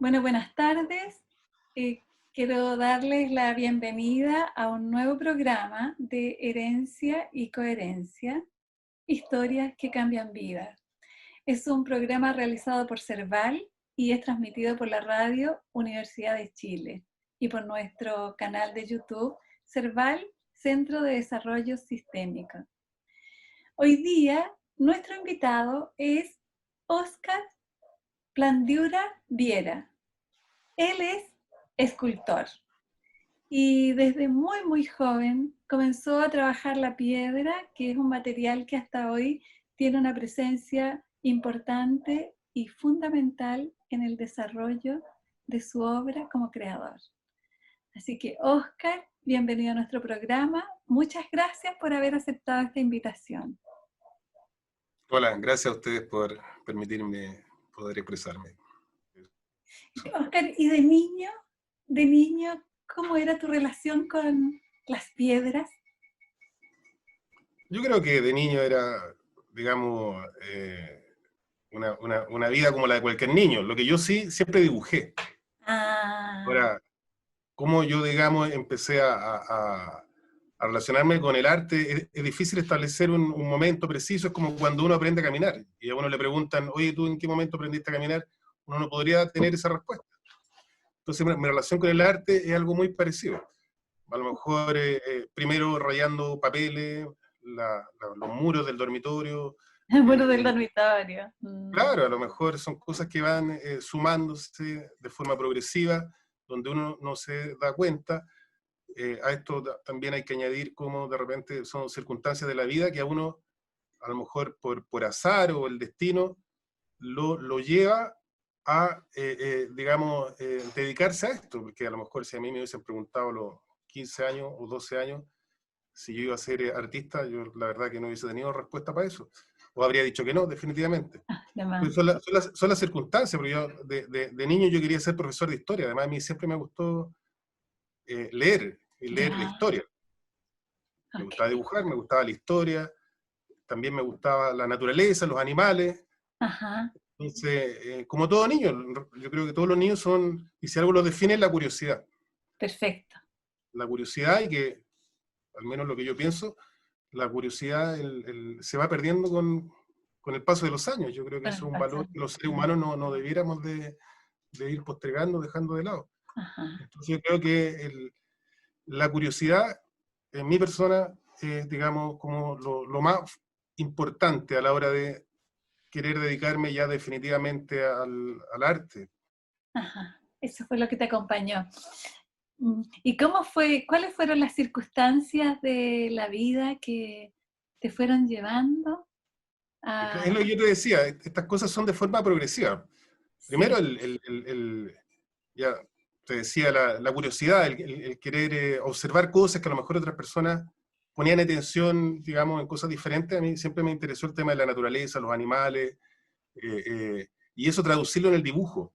Bueno, buenas tardes. Quiero darles la bienvenida a un nuevo programa de Herencia y Coherencia, historias que cambian vidas. Es un programa realizado por CERVAL y es transmitido por la radio Universidad de Chile y por nuestro canal de YouTube CERVAL, Centro de Desarrollo Sistémico. Hoy día, nuestro invitado es Óscar Plandiura Viera. Él es escultor y desde muy joven comenzó a trabajar la piedra, que es un material que hasta hoy tiene una presencia importante y fundamental en el desarrollo de su obra como creador. Así que, Óscar, bienvenido a nuestro programa. Muchas gracias por haber aceptado esta invitación. Hola, gracias a ustedes por permitirme poder expresarme. Óscar, ¿y de niño, cómo era tu relación con las piedras? Yo creo que de niño era, digamos, una vida como la de cualquier niño. Lo que yo sí siempre dibujé. Ah, Ahora, cómo yo, digamos, empecé a relacionarme con el arte, es difícil establecer un momento preciso. Es como cuando uno aprende a caminar y a uno le preguntan, oye, ¿tú en qué momento aprendiste a caminar? Uno no podría tener esa respuesta. Entonces, mi relación con el arte es algo muy parecido. A lo mejor primero rayando papeles, los muros del dormitorio. bueno, del dormitorio. Claro, a lo mejor son cosas que van sumándose de forma progresiva, donde uno no se da cuenta. A esto también hay que añadir cómo de repente son circunstancias de la vida que a uno, a lo mejor por azar o el destino, lo lleva a, digamos, dedicarse a esto, porque a lo mejor si a mí me hubiesen preguntado a los 15 años o 12 años si yo iba a ser artista, yo la verdad que no hubiese tenido respuesta para eso, o habría dicho que no, definitivamente. Además. Pues son las circunstancias, porque yo de niño yo quería ser profesor de historia, además a mí siempre me gustó leer, y leer la Ya, historia. Me ok. gustaba dibujar, me gustaba la historia, también me gustaba la naturaleza, los animales. Ajá, Entonces, como todo niño, yo creo que todos los niños son, y si algo los define, es la curiosidad. perfecto. La curiosidad y que, al menos lo que yo pienso, la curiosidad se va perdiendo con el paso de los años. Yo creo que Con eso el es un valor pasado. que los seres humanos no debiéramos de ir postergando, dejando de lado. Ajá. Entonces yo creo que la curiosidad en mi persona es, digamos, como lo más importante a la hora de querer dedicarme ya definitivamente al arte. Ajá. Eso fue lo que te acompañó. ¿Y cómo fue, cuáles fueron las circunstancias de la vida que te fueron llevando a... Es lo que yo te decía, estas cosas son de forma progresiva. Primero, Sí, ya te decía, la curiosidad, el querer observar cosas que a lo mejor otras personas ponían atención, digamos, en cosas diferentes. A mí siempre me interesó el tema de la naturaleza, los animales, y eso traducirlo en el dibujo.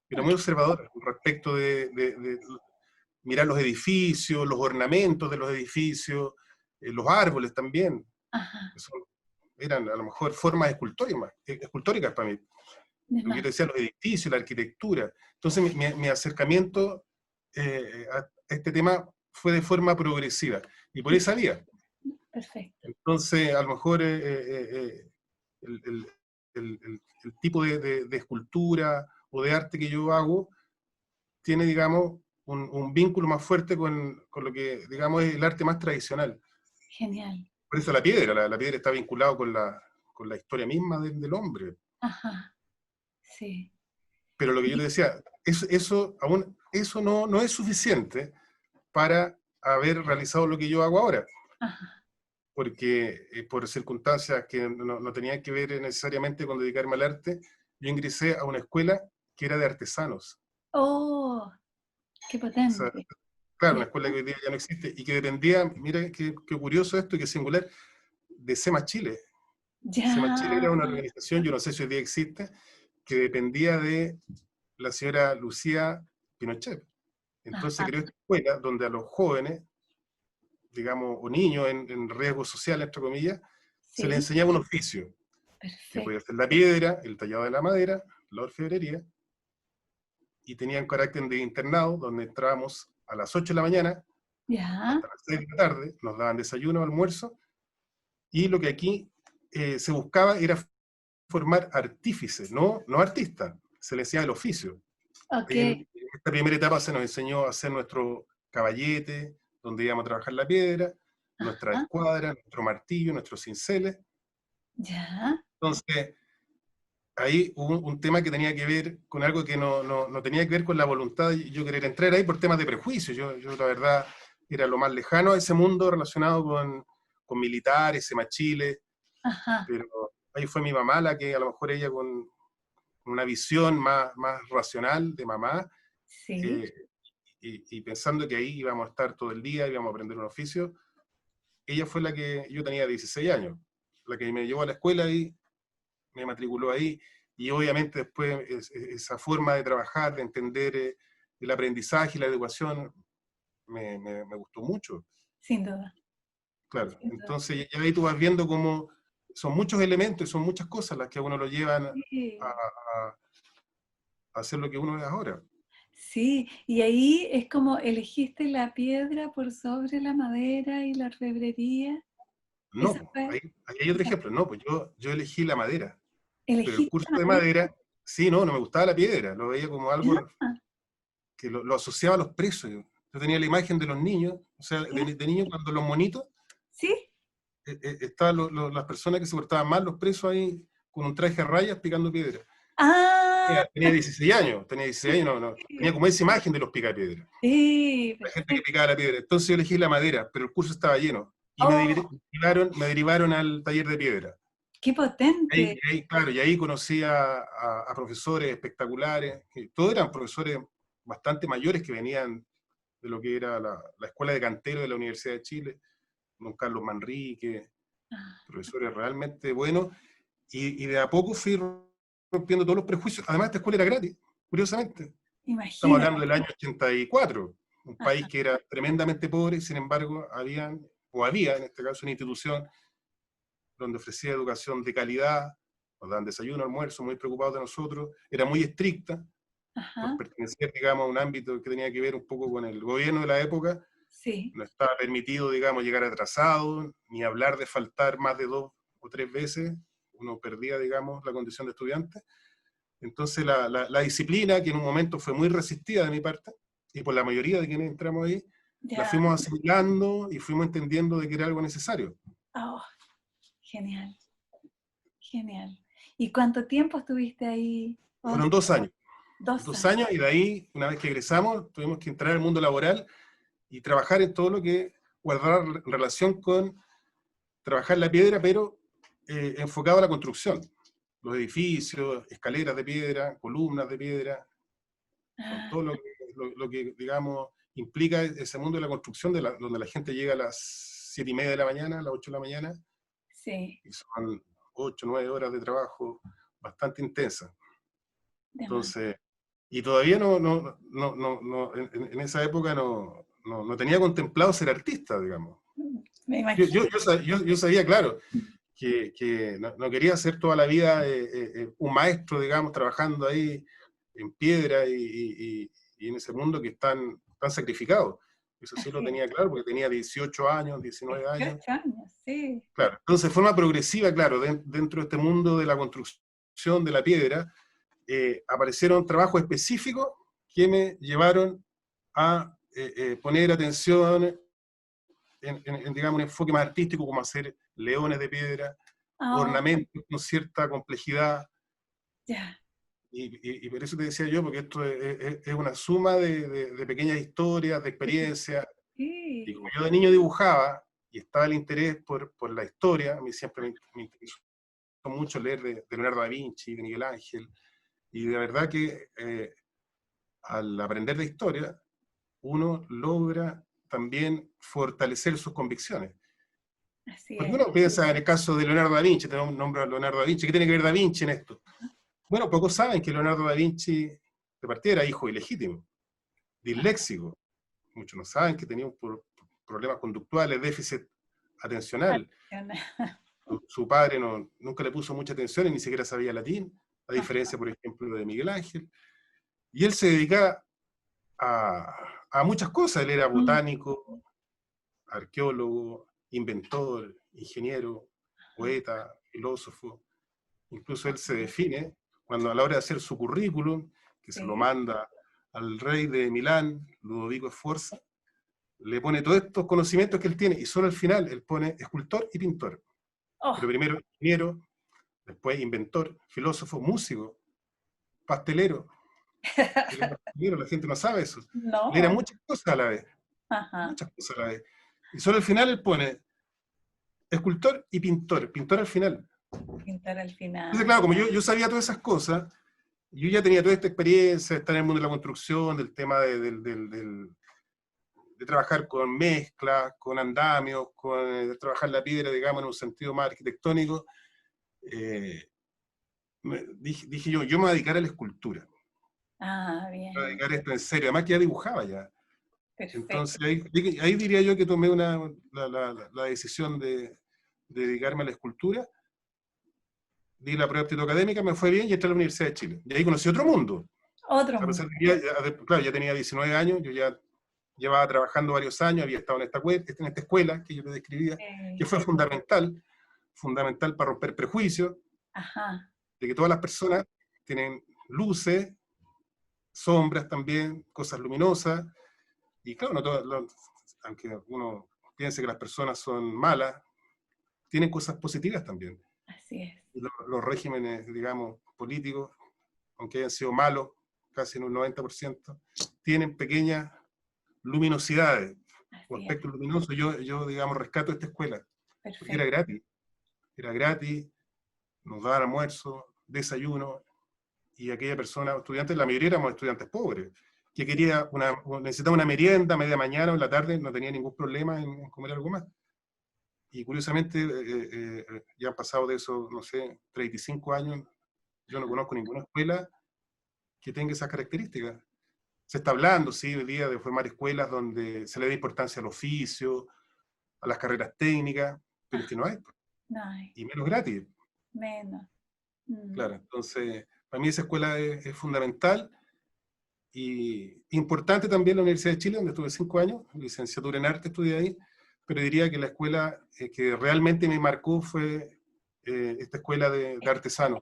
Era muy ok. observador respecto de mirar los edificios, los ornamentos de los edificios, los árboles también. Ajá, Eso eran a lo mejor formas escultóricas para mí. de Lo que yo te más. decía, los edificios, la arquitectura. Entonces mi acercamiento a este tema fue de forma progresiva y por esa vía. Perfecto. Entonces, a lo mejor el, el- el tipo de escultura o de arte que yo hago tiene, digamos, un vínculo más fuerte con lo que, digamos, es el arte más tradicional. Genial. Por eso la piedra, la piedra está vinculada con la historia misma del hombre. Ajá, sí. Pero lo que yo te decía, eso no es suficiente para haber realizado lo que yo hago ahora, Ajá. porque por circunstancias que no tenían que ver necesariamente con dedicarme al arte, yo ingresé a una escuela que era de artesanos. Oh, qué O sea, potente. claro, ¿Y una escuela eso? que hoy día ya no existe y que dependía, mira qué curioso esto y qué singular, de SEMA Chile. SEMA Chile Ya. era una organización, yo no sé si hoy día existe, que dependía de la señora Lucía Pinochet. Entonces Ajá, creó esta escuela donde a los jóvenes, digamos, o niños en riesgo social, entre comillas, se les sí. enseñaba un oficio, que podía Perfecto. ser la piedra, el tallado de la madera, la orfebrería, y tenían carácter de internado, donde entrábamos a las 8 de la mañana Ya, hasta las 6 de la tarde, nos daban desayuno, almuerzo, y lo que aquí se buscaba era formar artífices, no artistas, se les decía el oficio. ok. En esta primera etapa se nos enseñó a hacer nuestro caballete, donde íbamos a trabajar la piedra, nuestra Ajá, escuadra, nuestro martillo, nuestros cinceles. ya, Entonces, ahí hubo un tema que tenía que ver con algo que no tenía que ver con la voluntad de yo querer entrar ahí por temas de prejuicio. Yo la verdad era lo más lejano a ese mundo relacionado con militares, semachiles, ajá, pero ahí fue mi mamá la que a lo mejor ella con una visión más racional de mamá, sí, eh, y pensando que ahí íbamos a estar todo el día, íbamos a aprender un oficio, ella fue la que, yo tenía 16 años, la que me llevó a la escuela y me matriculó ahí, y obviamente después esa forma de trabajar, de entender el aprendizaje y la educación, me gustó mucho, sin duda, claro. sin duda. Entonces ya ahí tú vas viendo cómo son muchos elementos y son muchas cosas las que a uno lo llevan Sí. a hacer lo que uno es ahora. Sí, y ahí es como elegiste la piedra por sobre la madera y la orfebrería. No, Esa po, fue, ahí hay otro no, ejemplo. No, pues yo elegí la madera, pero el elegiste curso la de madera. madera, sí, no me gustaba la piedra, lo veía como algo Ah, que lo asociaba a los presos. Yo tenía la imagen de los niños, o sea, ya, de niños cuando los monitos, sí. estaban las personas que se portaban mal, los presos ahí con un traje a rayas picando piedra. Ah, Tenía 16 años, tenía como esa imagen de los picapiedras, sí, la gente que perfecto. picaba la piedra. Entonces yo elegí la madera, pero el curso estaba lleno, y Oh, me derivaron al taller de piedra. qué potente. Claro, y ahí conocí a profesores espectaculares, que todos eran profesores bastante mayores que venían de lo que era la Escuela de Cantero de la Universidad de Chile, don Carlos Manrique, Ah, profesores realmente buenos, y de a poco fui rompiendo todos los prejuicios. Además, esta escuela era gratis, curiosamente. Estamos imagínate. hablando del año 84, un país Ajá, que era tremendamente pobre, sin embargo, había en este caso una institución donde ofrecía educación de calidad, nos daban desayuno, almuerzo, muy preocupados de nosotros, era muy estricta, por ajá, pertenecer, digamos, a un ámbito que tenía que ver un poco con el gobierno de la época, sí. no estaba permitido, digamos, llegar atrasado, ni hablar de faltar más de 2 o 3 veces, uno perdía, digamos, la condición de estudiante. Entonces la disciplina, que en un momento fue muy resistida de mi parte, y por la mayoría de quienes entramos ahí, la Ya. fuimos asimilando y fuimos entendiendo de que era algo necesario. Oh, genial, genial. ¿Y cuánto tiempo estuviste ahí? Fueron 11, 2 años. 2 2 años. años y de ahí, una vez que egresamos, tuvimos que entrar al mundo laboral y trabajar en todo lo que guardar relación con trabajar la piedra, pero enfocado a la construcción. Los edificios, escaleras de piedra, columnas de piedra, con Ah, todo lo que digamos, implica ese mundo de la construcción, donde la gente llega a las 7:30 de la mañana, a las 8 de la mañana, sí, y son 8 o 9 horas de trabajo bastante intensas. de más. Entonces, y todavía en esa época no tenía contemplado ser artista, digamos. Me Yo, imagino. yo, yo sabía, claro, que no quería ser toda la vida un maestro, digamos, trabajando ahí en piedra y en ese mundo que es tan sacrificado. Eso sí lo Así es. tenía claro, porque tenía 18 años, 19 años. 18 años, sí. Claro. Entonces, de forma progresiva, claro, dentro de este mundo de la construcción de la piedra, aparecieron trabajos específicos que me llevaron a poner atención digamos, un enfoque más artístico, como hacer leones de piedra, Oh, ornamentos con cierta complejidad, ya. y por eso te decía yo, porque esto es una suma de pequeñas historias, de experiencias, y como Sí. yo de niño dibujaba, y estaba el interés por la historia, a mí siempre me interesó mucho leer de Leonardo da Vinci, de Miguel Ángel, y de verdad que al aprender de historia, uno logra también fortalecer sus convicciones. Así Porque es. uno piensa en el caso de Leonardo da Vinci, tenemos un nombre a Leonardo da Vinci, ¿qué tiene que ver da Vinci en esto? Bueno, pocos saben que Leonardo da Vinci, de partida, era hijo ilegítimo, disléxico. Muchos no saben que tenía problemas conductuales, déficit atencional. Su padre nunca le puso mucha atención y ni siquiera sabía latín, a diferencia, por ejemplo, de Miguel Ángel. Y él se dedica a muchas cosas. Él era Mm. botánico, arqueólogo, inventor, ingeniero, poeta, filósofo. Incluso él se define, cuando a la hora de hacer su currículum, que se lo Sí. manda al rey de Milán, Ludovico Sforza, le pone todos estos conocimientos que él tiene, y solo al final él pone escultor y pintor. Oh, Pero primero ingeniero, después inventor, filósofo, músico, pastelero. Él era pastelero, la gente no sabe eso. Él era no. muchas cosas a la vez, Ajá. muchas cosas a la vez. Y solo al final él pone escultor y pintor, pintor al final. Pintar al Entonces, final. claro, como yo sabía todas esas cosas, yo ya tenía toda esta experiencia de estar en el mundo de la construcción, del tema de trabajar con mezclas, con andamios, de trabajar la piedra, digamos, en un sentido más arquitectónico. eh, dije yo me voy a dedicar a la escultura, me Ah, voy a bien. dedicar a esto en serio, además que ya dibujaba ya. Entonces Perfecto. ahí diría yo que tomé la decisión de dedicarme a la escultura, di la prueba de aptitud académica, me fue bien y entré a la Universidad de Chile. Y ahí conocí otro mundo. Otro A pesar mundo. de que claro, ya tenía 19 años, yo ya llevaba trabajando varios años, había estado en esta escuela que yo le describía, que fue fundamental para romper prejuicios, Ajá. de que todas las personas tienen luces, sombras también, cosas luminosas, y claro, no aunque uno piense que las personas son malas, tienen cosas positivas también. Así es. Y los regímenes, digamos, políticos, aunque hayan sido malos, casi en un 90%, tienen pequeñas luminosidades o Así es. aspectos luminosos. Yo, digamos, rescato esta escuela, porque Perfecto. era gratis, nos daban almuerzo, desayuno, y aquella persona, estudiantes, la mayoría éramos estudiantes pobres, que necesitaba una merienda a media mañana o en la tarde, no tenía ningún problema en comer algo más. Y curiosamente, ya han pasado de eso, no sé, 35 años, yo no conozco ninguna escuela que tenga esas características. Se está hablando, sí, hoy día de formar escuelas donde se le dé importancia al oficio, a las carreras técnicas, pero es Ah, que no hay, no hay. y menos gratis, Menos. Mm. claro. Entonces, para mí esa escuela es fundamental y importante también la Universidad de Chile, donde estuve 5 años, licenciatura en arte estudié ahí, pero diría que la escuela que realmente me marcó fue esta escuela de artesanos.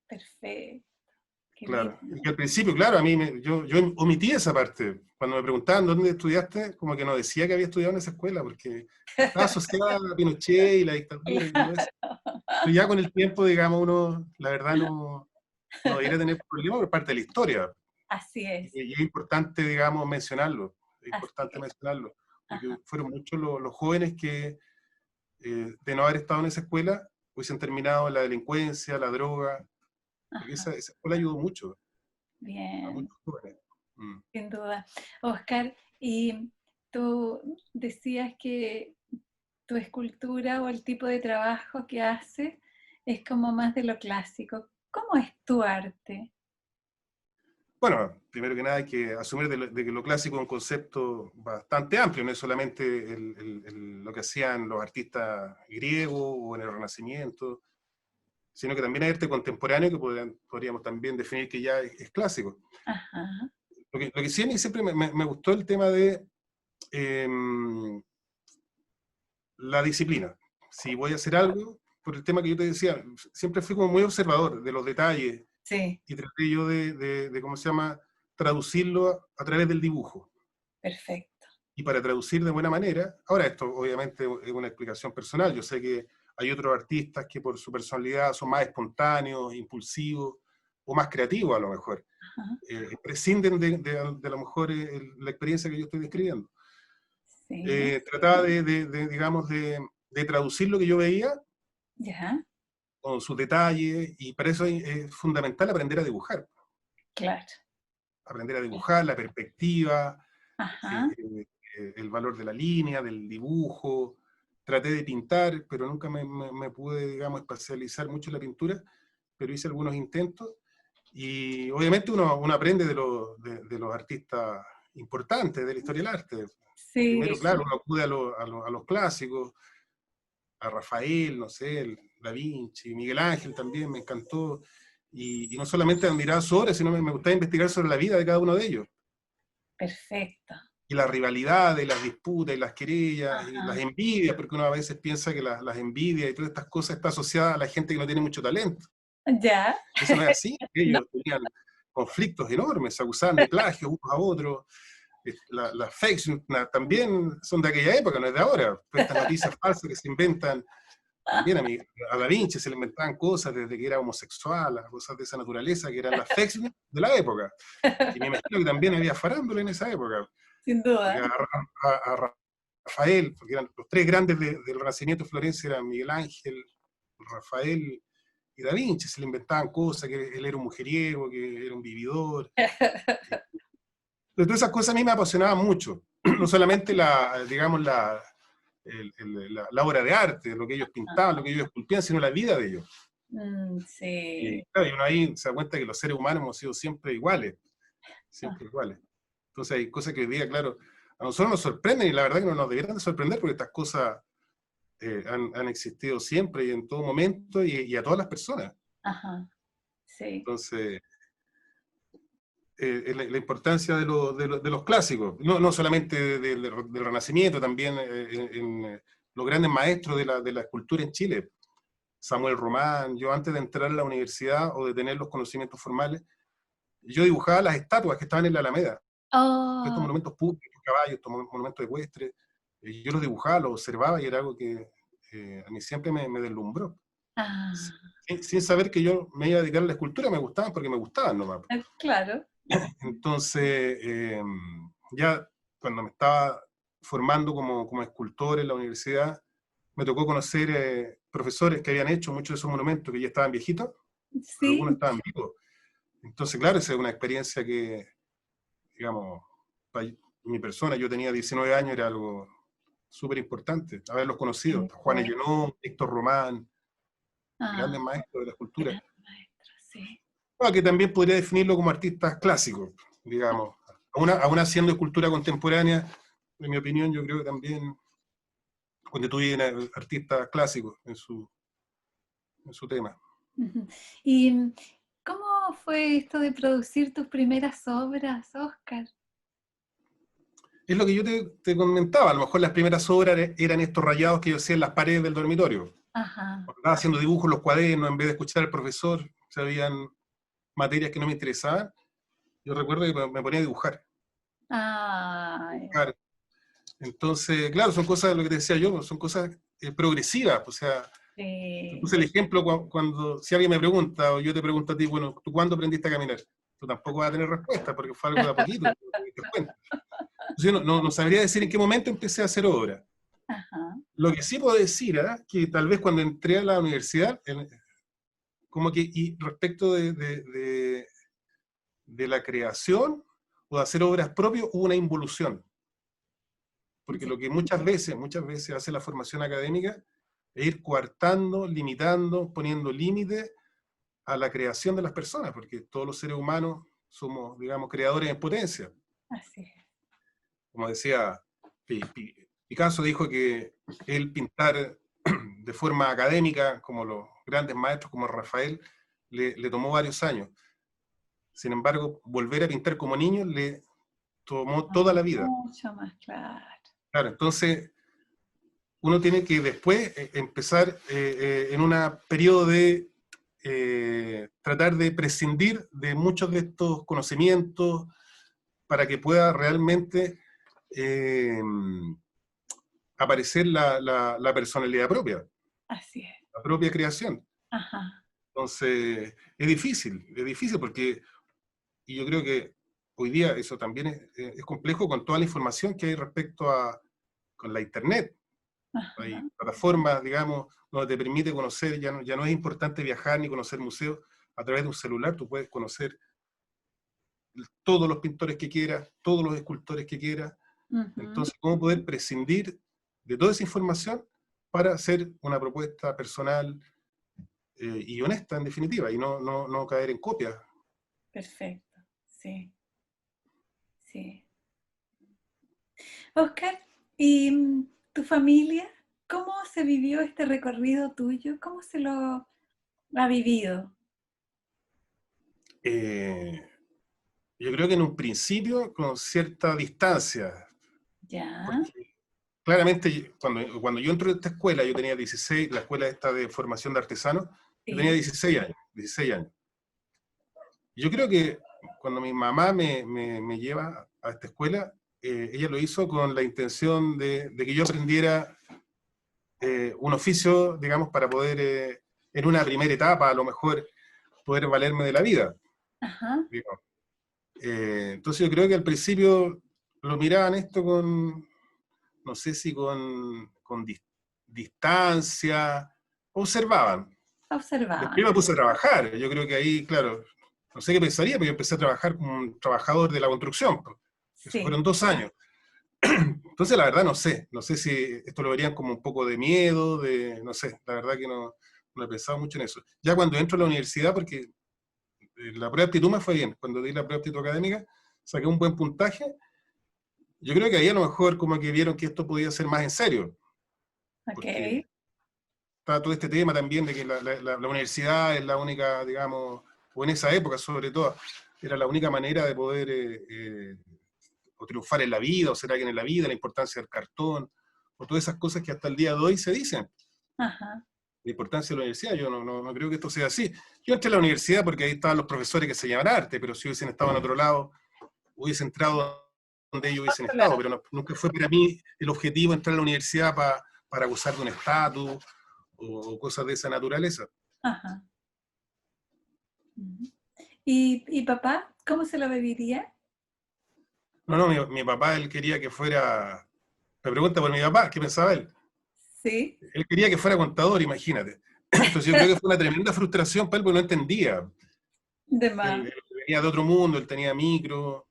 Perfecto. Qué Claro, lindo. y que al principio, claro, yo omití esa parte. Cuando me preguntaban dónde estudiaste, como que no decía que había estudiado en esa escuela, porque estaba asociada a Pinochet y la dictadura y todo eso. Pero ya con el tiempo, digamos, uno, la verdad, no debería tener problemas por parte de la historia. Así es. Y es importante, digamos, mencionarlo. Es Así importante es. mencionarlo, porque Ajá. fueron muchos los jóvenes que, de no haber estado en esa escuela, hubiesen terminado en la delincuencia, la droga, porque Ajá. esa escuela ayudó mucho a Bien. muchos jóvenes. Mm. Sin duda. Oscar, y tú decías que tu escultura o el tipo de trabajo que haces es como más de lo clásico. ¿Cómo es tu arte? Bueno, primero que nada hay que asumir de que lo clásico es un concepto bastante amplio, no es solamente lo que hacían los artistas griegos o en el Renacimiento, sino que también hay arte contemporáneo que podríamos también definir que ya es clásico. Ajá. Lo que sí a mí siempre me gustó el tema de eh, la disciplina. Si voy a hacer algo, por el tema que yo te decía, siempre fui como muy observador de los detalles Sí, y traté yo de ¿cómo se llama?, traducirlo a través del dibujo. perfecto. Y para traducir de buena manera, ahora esto obviamente es una explicación personal, yo sé que hay otros artistas que por su personalidad son más espontáneos, impulsivos o más creativos a lo mejor, Ajá. prescinden de a lo mejor la experiencia que yo estoy describiendo. Sí, Trataba digamos, de traducir lo que yo veía ya, con sus detalles y para eso es fundamental claro. aprender a Sí. dibujar la perspectiva, Ajá. eh, el valor de la línea, del dibujo. Traté de pintar, pero nunca me pude, digamos, especializar mucho en la pintura, pero hice algunos intentos. Y obviamente uno aprende de los artistas importantes de la historia del arte. Sí, Primero, claro, uno acude a los clásicos, a Rafael, no sé, Da Vinci, Miguel Ángel también, me encantó. y no solamente admiraba su obra, sino me gustaba investigar sobre la vida de cada uno de ellos. Perfecto. Y las rivalidades, las disputas, y las querellas, y las Ajá. envidias, porque uno a veces piensa que las envidias y todas estas cosas está asociada a la gente que no tiene mucho talento. ¿Ya? Eso no es así. No. Ellos tenían conflictos enormes, se acusaban de plagio unos a otros. Las fakes también son de aquella época, no es de ahora. Estas noticias falsas que se inventan, también a Da Vinci se le inventaban cosas desde que era homosexual, cosas de esa naturaleza, que eran las fakes de la época. Y me imagino que también había farándula en esa época. Sin Porque duda. a Rafael, porque eran los tres grandes del Renacimiento de Florencia, eran Miguel Ángel, Rafael y Da Vinci, se le inventaban cosas, que él era un mujeriego, que era un vividor. Entonces, todas esas cosas a mí me apasionaban mucho. No solamente digamos, la obra de arte, lo que ellos pintaban, lo que ellos esculpían, sino la vida de ellos. Y Sí. claro, y uno ahí se da cuenta que los seres humanos hemos sido siempre iguales, siempre iguales. Entonces hay cosas que hoy día, claro, a nosotros nos sorprenden y la verdad que no nos deberían de sorprender porque estas cosas han existido siempre y en todo momento y a todas las personas. Ajá. Sí. Entonces, la importancia de los clásicos, no solamente del Renacimiento, también los grandes maestros de la escultura en Chile. Samuel Román, yo antes de entrar a la universidad o de tener los conocimientos formales, yo dibujaba las estatuas que estaban en la Alameda, estos Oh, monumentos públicos, caballos, estos monumentos ecuestres, yo los dibujaba, los observaba y era algo que a mí siempre me deslumbró. ah, Sin saber que yo me iba a dedicar a la escultura, me gustaban porque me gustaban nomás. claro. Entonces, ya cuando me estaba formando como escultor en la universidad, me tocó conocer profesores que habían hecho muchos de esos monumentos que ya estaban viejitos, algunos Sí. estaban vivos. Entonces, claro, esa es una experiencia que, digamos, para mi persona, yo tenía 19 años, era algo súper importante, haberlos conocido. Sin Juan duda. Ellenón, Héctor Román, Ah, grandes maestros de la escultura. gran maestro, sí. Bueno, que también podría definirlo como artistas clásicos, digamos. Aún haciendo escultura contemporánea, en mi opinión, yo creo que también constituyen artistas clásicos en su tema. Ujú. ¿Y cómo fue esto de producir tus primeras obras, Oscar? Es lo que yo te comentaba, a lo mejor las primeras obras eran estos rayados que yo hacía en las paredes del dormitorio. Ajá. Estaba haciendo dibujos en los cuadernos, en vez de escuchar al profesor, si habían materias que no me interesaban, yo recuerdo que me ponía a dibujar. Ay, Dibujar. Entonces, claro, son cosas, lo que te decía yo, son cosas progresivas, o sea, te sí. puse el ejemplo cuando, si alguien me pregunta o yo te pregunto a ti, bueno, ¿tú cuándo aprendiste a caminar? Tú tampoco vas a tener respuesta porque fue algo de a poquito, te das cuenta. Entonces, yo no sabría decir en qué momento empecé a hacer obra. Ajá. Lo que sí puedo decir, que tal vez cuando entré a la universidad, como que y respecto de la creación o de hacer obras propias, hubo una involución. Porque Ya. lo que muchas veces hace la formación académica es ir coartando, limitando, poniendo límites a la creación de las personas, porque todos los seres humanos somos, digamos, creadores en potencia. Así es. Como decía Picasso, dijo que él pintar de forma académica, como los grandes maestros como Rafael, le tomó varios años. Sin embargo, volver a pintar como niño le tomó toda la vida. Mucho más claro. Claro, entonces uno tiene que después empezar en un periodo de tratar de prescindir de muchos de estos conocimientos para que pueda realmente eh, aparecer la personalidad propia, Así es. la propia creación. Ajá. Entonces, es difícil porque, y yo creo que hoy día eso también es complejo con toda la información que hay respecto a con la Internet. Hay Ajá. plataformas, digamos, donde te permite conocer, ya no es importante viajar ni conocer museos, a través de un celular tú puedes conocer todos los pintores que quieras, todos los escultores que quieras. Ujú. Entonces, ¿cómo poder prescindir de toda esa información para hacer una propuesta personal y honesta, en definitiva, y no caer en copias? Perfecto. Sí, sí. Oscar, ¿y tu familia? ¿Cómo se vivió este recorrido tuyo? ¿Cómo se lo ha vivido? Eh, yo creo que en un principio con cierta distancia, Ya, porque claramente cuando yo entré a esta escuela, yo tenía 16, la escuela esta de formación de artesanos, yo tenía sí. 16 años, 16 años. Yo creo que cuando mi mamá me lleva a esta escuela, ella lo hizo con la intención de que yo aprendiera un oficio, digamos, para poder, en una primera etapa, a lo mejor, poder valerme de la vida. Ajá. Digamos. Entonces yo creo que al principio lo miraban esto con, no sé si con distancia, observaban. Observaban. Después me puse a trabajar, yo creo que ahí, claro, no sé qué pensaría, pero yo empecé a trabajar como un trabajador de la construcción, pues. Eso Sí. fueron 2 años. Entonces, la verdad, no sé si esto lo verían como un poco de miedo, no sé, la verdad que no he pensado mucho en eso. Ya cuando entro a la universidad, porque la prueba de aptitud me fue bien, cuando di la prueba de aptitud académica, saqué un buen puntaje, yo creo que ahí a lo mejor como que vieron que esto podía ser más en serio, Ok. porque está todo este tema también de que la universidad es la única, digamos, o en esa época sobre todo, era la única manera de poder o triunfar en la vida, o ser alguien en la vida, la importancia del cartón, o todas esas cosas que hasta el día de hoy se dicen. Ajá. La importancia de la universidad, yo no creo que esto sea así. Yo entré a la universidad porque ahí estaban los profesores que se llaman arte, pero si hubiesen estado en otro lado, hubiese entrado donde ellos hubiesen Otro estado, lado. pero nunca fue para mí el objetivo entrar a la universidad para gozar de un estatus o cosas de esa naturaleza. Ajá. Ujú. Y papá, cómo se lo viviría? No, mi papá, él quería que fuera, me pregunta por mi papá, ¿qué pensaba él? Sí. Él quería que fuera contador, imagínate. Entonces yo creo que fue una tremenda frustración para él porque no entendía. De Él, más. él venía de otro mundo, él tenía micro,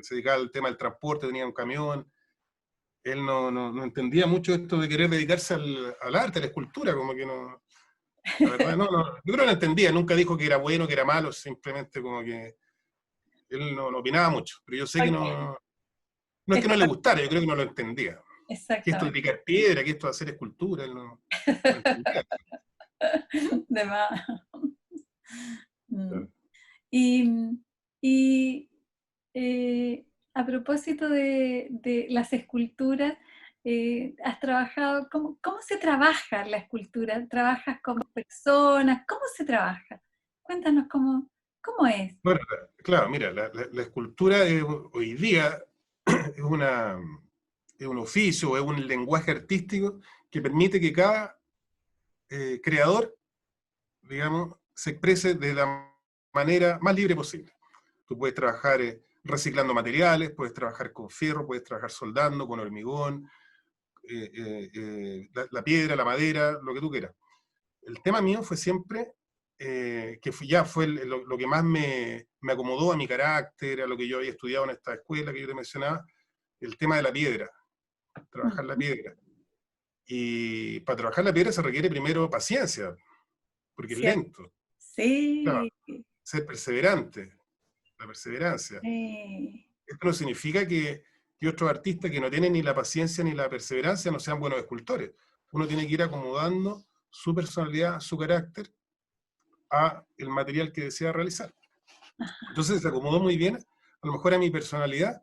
se dedicaba al tema del transporte, tenía un camión. Él no entendía mucho esto de querer dedicarse al arte, a la escultura, como que no, la verdad, yo creo que no entendía, nunca dijo que era bueno, que era malo, simplemente como que él no opinaba mucho, pero yo sé que Ok. no es que no le Está- gustara, yo creo que no lo entendía. Que esto de Exactamente. picar piedra, que esto de hacer escultura, él no entendía. De más. Mm. Y, y a propósito de las esculturas, ¿has trabajado? ¿Cómo se trabaja la escultura? ¿Trabajas con personas? ¿Cómo se trabaja? Cuéntanos cómo es. Bueno, claro, mira, la escultura hoy día es, es un oficio, es un lenguaje artístico que permite que cada creador, digamos, se exprese de la manera más libre posible. Tú puedes trabajar reciclando materiales, puedes trabajar con fierro, puedes trabajar soldando, con hormigón, la piedra, la madera, lo que tú quieras. El tema mío fue siempre, ya fue lo que más me acomodó a mi carácter, a lo que yo había estudiado en esta escuela que yo te mencionaba, el tema de la piedra, trabajar la Ujú. piedra. Y para trabajar la piedra se requiere primero paciencia, porque es ¿Cierto? lento. Claro, Sí, ser perseverante, la perseverancia. sí. Esto no significa que otros artistas que no tienen ni la paciencia ni la perseverancia no sean buenos escultores. Uno tiene que ir acomodando su personalidad, su carácter a el material que desea realizar. Ajá, Entonces se acomodó muy bien, a lo mejor a mi personalidad,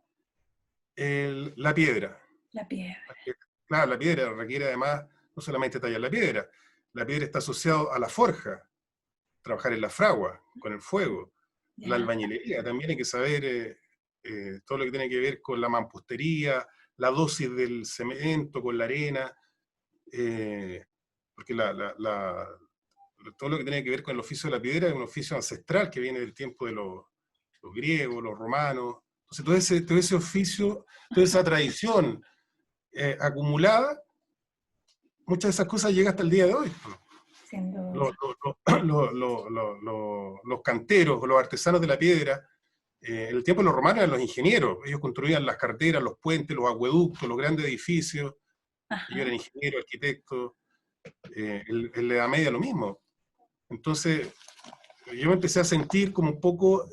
la piedra. la piedra. Claro, la piedra requiere además no solamente tallar la piedra está asociada a la forja, trabajar en la fragua, con el fuego, la Ya. albañilería, también hay que saber todo lo que tiene que ver con la mampostería, la dosis del cemento con la arena, porque todo lo que tiene que ver con el oficio de la piedra es un oficio ancestral que viene del tiempo de los griegos, los romanos. Entonces todo ese oficio, toda esa tradición acumulada, muchas de esas cosas llegan hasta el día de hoy. Sin Los, duda. los canteros, los artesanos de la piedra, en el tiempo de los romanos eran los ingenieros, ellos construían las carreteras, los puentes, los acueductos, los grandes edificios, ellos Ajá. eran ingenieros, arquitectos, en la Edad Media lo mismo. Entonces, yo me empecé a sentir como un poco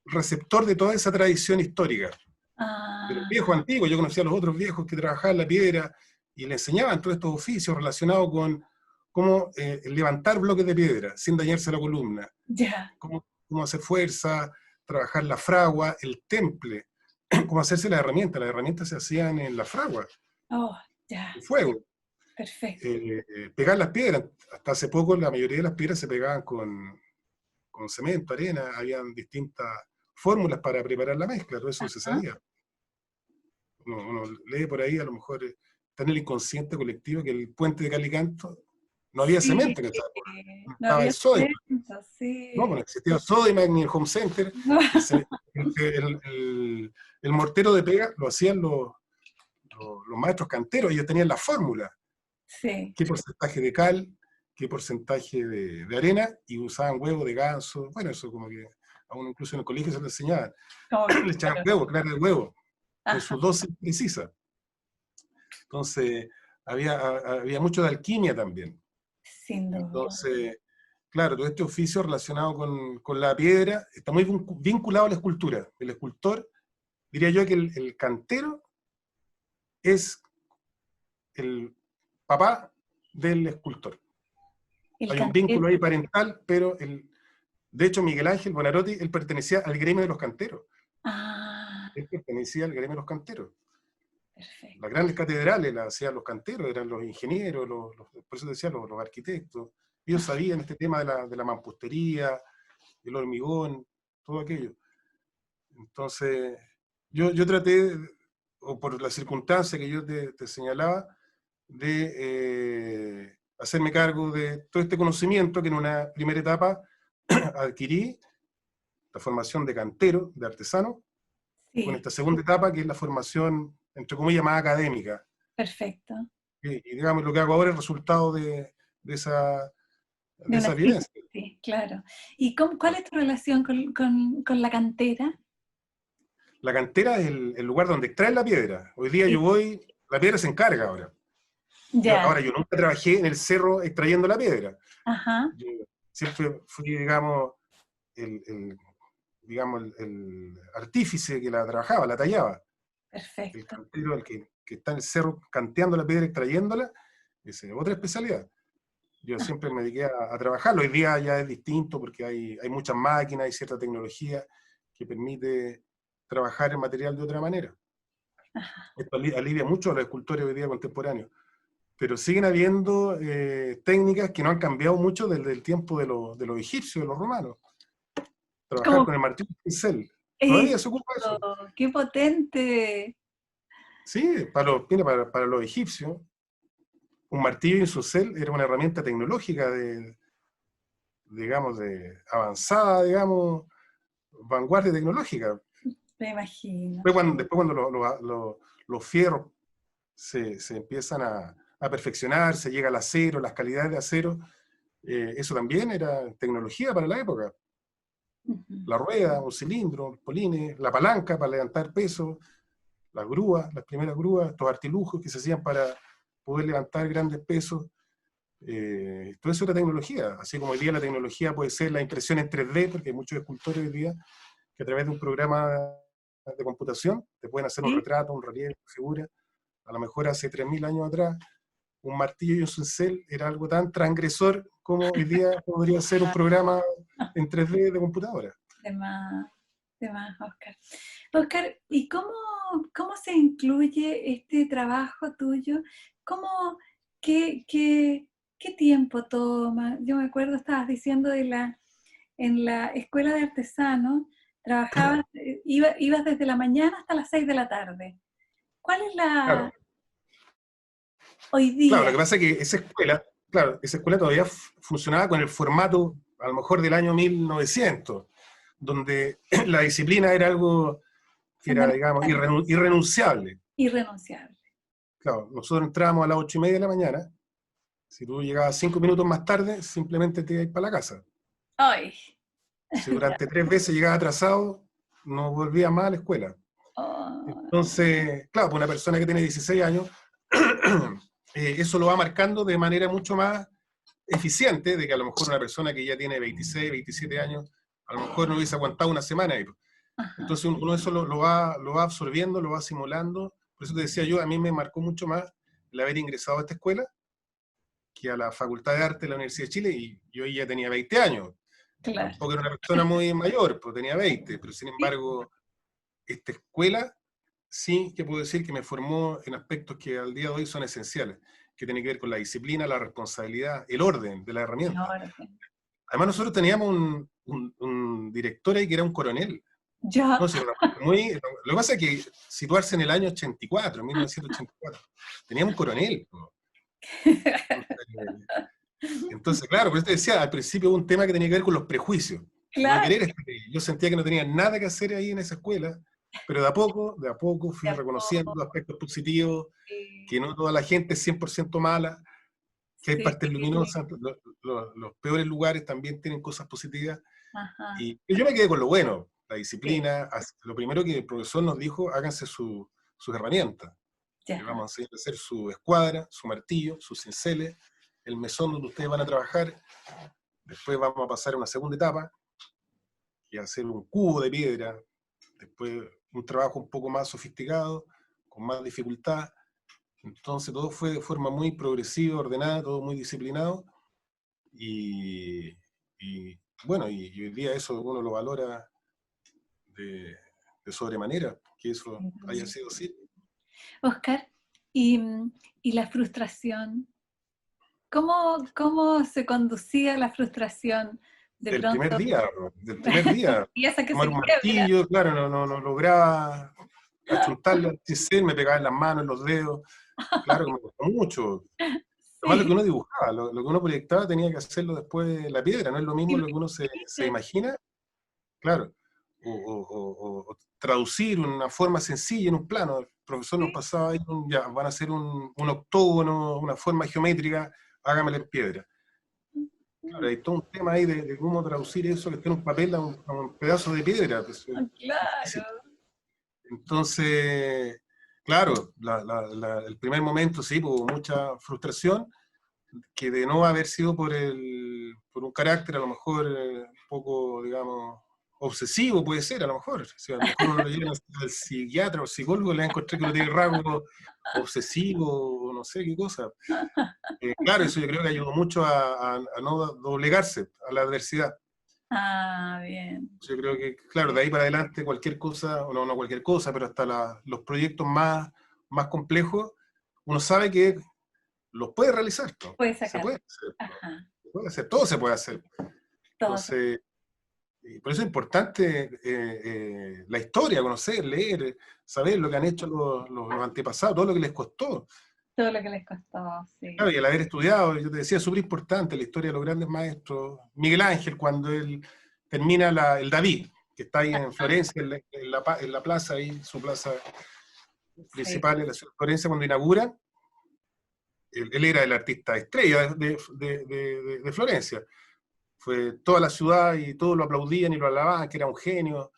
receptor de toda esa tradición histórica, de los Ah, viejos antiguos. Yo conocía a los otros viejos que trabajaban la piedra y le enseñaban todos estos oficios relacionados con cómo levantar bloques de piedra sin dañarse la columna, ya. cómo cómo hacer fuerza, trabajar la fragua, el temple, cómo hacerse las herramientas se hacían en la fragua, Oh, ya, el fuego, perfecto. pegar las piedras, hasta hace poco la mayoría de las piedras se pegaban con cemento, arena, habían distintas fórmulas para preparar la mezcla, todo eso se Ajá. sabía. Uno lee por ahí, a lo mejor está en el inconsciente colectivo que el puente de Calicanto no había Sí, cemento en esa época, no no estaba había el sodio, cemento, no, sí. no existía el Sodimac ni el Home Center, No, el mortero de pega lo hacían los maestros canteros, ellos tenían la fórmula, sí, qué porcentaje de cal, qué porcentaje de arena, y usaban huevo de ganso, bueno, eso como que a uno incluso en el colegio se lo enseñaban, como que, le echaban claro. huevo, clara de huevo, en Ajá, su dosis precisa. Entonces, había mucho de alquimia también. sin duda. Entonces, claro, todo este oficio relacionado con la piedra está muy vinculado a la escultura. El escultor, diría yo que el cantero es el papá del escultor. El Hay un cantero. vínculo ahí parental, pero de hecho Miguel Ángel Buonarroti, él pertenecía al gremio de los canteros. Ah, Él pertenecía al gremio de los canteros. Las perfecto. grandes catedrales las hacían los canteros, eran los ingenieros, por eso decía los arquitectos. Ellos Ah, sabían este tema de la mampostería, el hormigón, todo aquello. Entonces, yo traté, o por la circunstancia que yo te señalaba, de hacerme cargo de todo este conocimiento que en una primera etapa adquirí, la formación de cantero, de artesano, con sí, esta segunda etapa que es la formación, entre comillas, más académica. perfecto. Y digamos, lo que hago ahora es resultado de esa, de De una esa sí, vivencia. sí, claro. ¿Y cuál es tu relación con la cantera? La cantera es el lugar donde extraen la piedra. Hoy día yo Sí, voy, la piedra se encarga ahora. ya, Yo nunca trabajé en el cerro extrayendo la piedra. ajá, Yo siempre fui, el, digamos, el artífice que la trabajaba, la tallaba. El perfecto. cantero, el que está en el cerro canteando la piedra, extrayéndola, esa es otra especialidad. Yo siempre me dediqué a trabajarlo. Hoy día ya es distinto porque hay muchas máquinas, hay cierta tecnología que permite trabajar el material de otra manera. Ajá. Esto alivia mucho a los escultores hoy día contemporáneos. Pero siguen habiendo técnicas que no han cambiado mucho desde el tiempo de los egipcios, de los romanos. Trabajar Como con el martillo y el pincel. Todavía eso, se ocupa eso. qué potente. Sí, mira, para los egipcios, un martillo y un cincel era una herramienta tecnológica digamos, de avanzada, digamos, vanguardia tecnológica. Me imagino. Después cuando los fierros se empiezan a perfeccionar, se llega al acero, las calidades de acero, eso también era tecnología para la época. Ujú. La rueda, un cilindro, los polines, la palanca para levantar peso, las grúas, las primeras grúas, estos artilugios que se hacían para poder levantar grandes pesos. Todo eso era tecnología, así como hoy día la tecnología puede ser la impresión en 3D, porque hay muchos escultores hoy día que a través de un programa de computación te pueden hacer un Sí, retrato, un relieve, una figura. A lo mejor hace 3.000 años atrás, un martillo y un cincel era algo tan transgresor como hoy día podría ser un programa en 3D de computadora. de más, de más, Oscar. Oscar, ¿y cómo se incluye este trabajo tuyo? ¿Cómo, qué, qué, qué tiempo toma? Yo me acuerdo, estabas diciendo en la escuela de artesanos, trabajabas, ibas desde la mañana hasta las 6 de la tarde. ¿Cuál es Claro, hoy claro, lo día? que pasa es que esa escuela todavía funcionaba con el formato, a lo mejor del año 1900, donde la disciplina era algo que era, digamos, Fundamental, irrenunciable. irrenunciable. Claro, nosotros entrábamos a las 8:30 de la mañana. Si tú llegabas 5 minutos más tarde, simplemente te ibas para la casa. Ay, Si ya. durante 3 veces llegabas atrasado, no volvías más a la escuela. Oh, Entonces, claro, para una persona que tiene 16 años, eso lo va marcando de manera mucho más eficiente, de que a lo mejor una persona que ya tiene 26, 27 años, a lo mejor no hubiese aguantado una semana ahí. ajá. Entonces uno eso lo va absorbiendo, lo va simulando. Por eso te decía yo, a mí me marcó mucho más el haber ingresado a esta escuela que a la Facultad de Arte de la Universidad de Chile, y yo ya tenía 20 años. Claro. Tampoco era una persona muy mayor, pues tenía 20, pero sin embargo, esta escuela sí que puedo decir que me formó en aspectos que al día de hoy son esenciales, que tiene que ver con la disciplina, la responsabilidad, el orden de la El herramienta. orden. Además, nosotros teníamos un director ahí que era un coronel. Ya. No sé, muy, lo que pasa es que situarse en el año 84, 1984, teníamos un coronel. Po. Entonces, claro, por eso te decía, al principio hubo un tema que tenía que ver con los prejuicios. No Claro. querer estar ahí. Yo sentía que no tenía nada que hacer ahí en esa escuela, pero de a poco fui De a reconociendo poco, aspectos positivos, que sí, no toda la gente es 100% mala, que hay sí, partes luminosas, los peores lugares también tienen cosas positivas. ajá, Y yo me quedé con lo bueno, la sí, disciplina. Lo primero que el profesor nos dijo, háganse sus herramientas. Le ya, vamos a enseñar a hacer su escuadra, su martillo, sus cinceles, el mesón donde ustedes van a trabajar. Después vamos a pasar a una segunda etapa, y hacer un cubo de piedra. Después un trabajo un poco más sofisticado, con más dificultad. Entonces todo fue de forma muy progresiva, ordenada, todo muy disciplinado. Y, y bueno, y hoy día eso uno lo valora de, de sobremanera, que eso haya sí. sido así. Oscar, y, y la frustración, ¿cómo se conducía la frustración de Del primer pronto? día, del primer día, Y esa que tomar se un quiebra. martillo, claro, no lograba achuntarle al cincel, me pegaba en las manos, en los dedos, claro que me costó mucho. Lo malo es que Sí, uno dibujaba, lo que uno proyectaba tenía que hacerlo después la piedra, no es lo y mismo lo lo que uno se hiciste. imagina, claro, o traducir una forma sencilla en un plano. El profesor nos Sí, pasaba ahí, ya, van a hacer un octógono, una forma geométrica, hágamela en piedra. Claro, hay todo un tema ahí de cómo traducir eso que está en un papel a un pedazo de piedra, pues, es difícil. claro, Entonces, claro, el primer momento sí, hubo mucha frustración, que de no haber sido por un carácter a lo mejor un poco, digamos, obsesivo puede ser, a lo mejor. Si a lo mejor uno lo lleva al psiquiatra o psicólogo, le va a encontrar que uno tiene rasgo obsesivo o no sé qué cosa. Claro, eso yo creo que ayudó mucho a no doblegarse a la adversidad. ah, bien, Yo creo que, claro, de ahí para adelante cualquier cosa, o no cualquier cosa, pero hasta los proyectos más complejos, uno sabe que los puede realizar, ¿no? puedes Se sacar, puede hacer, ¿no? ajá, Se puede hacer, todo se puede hacer. todo se Entonces, y por eso es importante la historia, conocer, leer, saber lo que han hecho los antepasados, todo lo que les costó. todo lo que les costó, sí. Claro, y al haber estudiado, yo te decía, es súper importante la historia de los grandes maestros. Miguel Ángel, cuando él termina el David, que está ahí en Florencia, en la plaza, ahí, su plaza Sí, principal en la ciudad de Florencia, cuando inaugura, él era el artista estrella de Florencia. Fue toda la ciudad y todos lo aplaudían y lo alababan, que era un genio.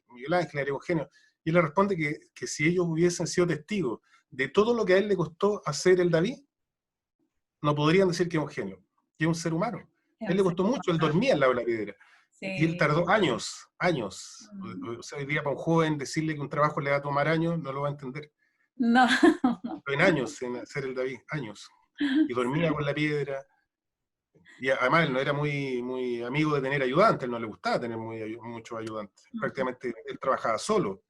Miguel Ángel era un genio. Y él le responde que si ellos hubiesen sido testigos de todo lo que a él le costó hacer el David, no podrían decir que es un genio, que es un ser humano. A él le costó mucho, él dormía al lado de la piedra. Y él sí. tardó años, años. Mm. O sea, hoy día para un joven decirle que un trabajo le va a tomar años, no lo va a entender. No, no, En años en hacer el David, años. Y dormía sí. con la piedra. Y además él no era muy amigo de tener ayudantes, él no le gustaba tener muchos ayudantes. Ujú. Prácticamente él trabajaba solo.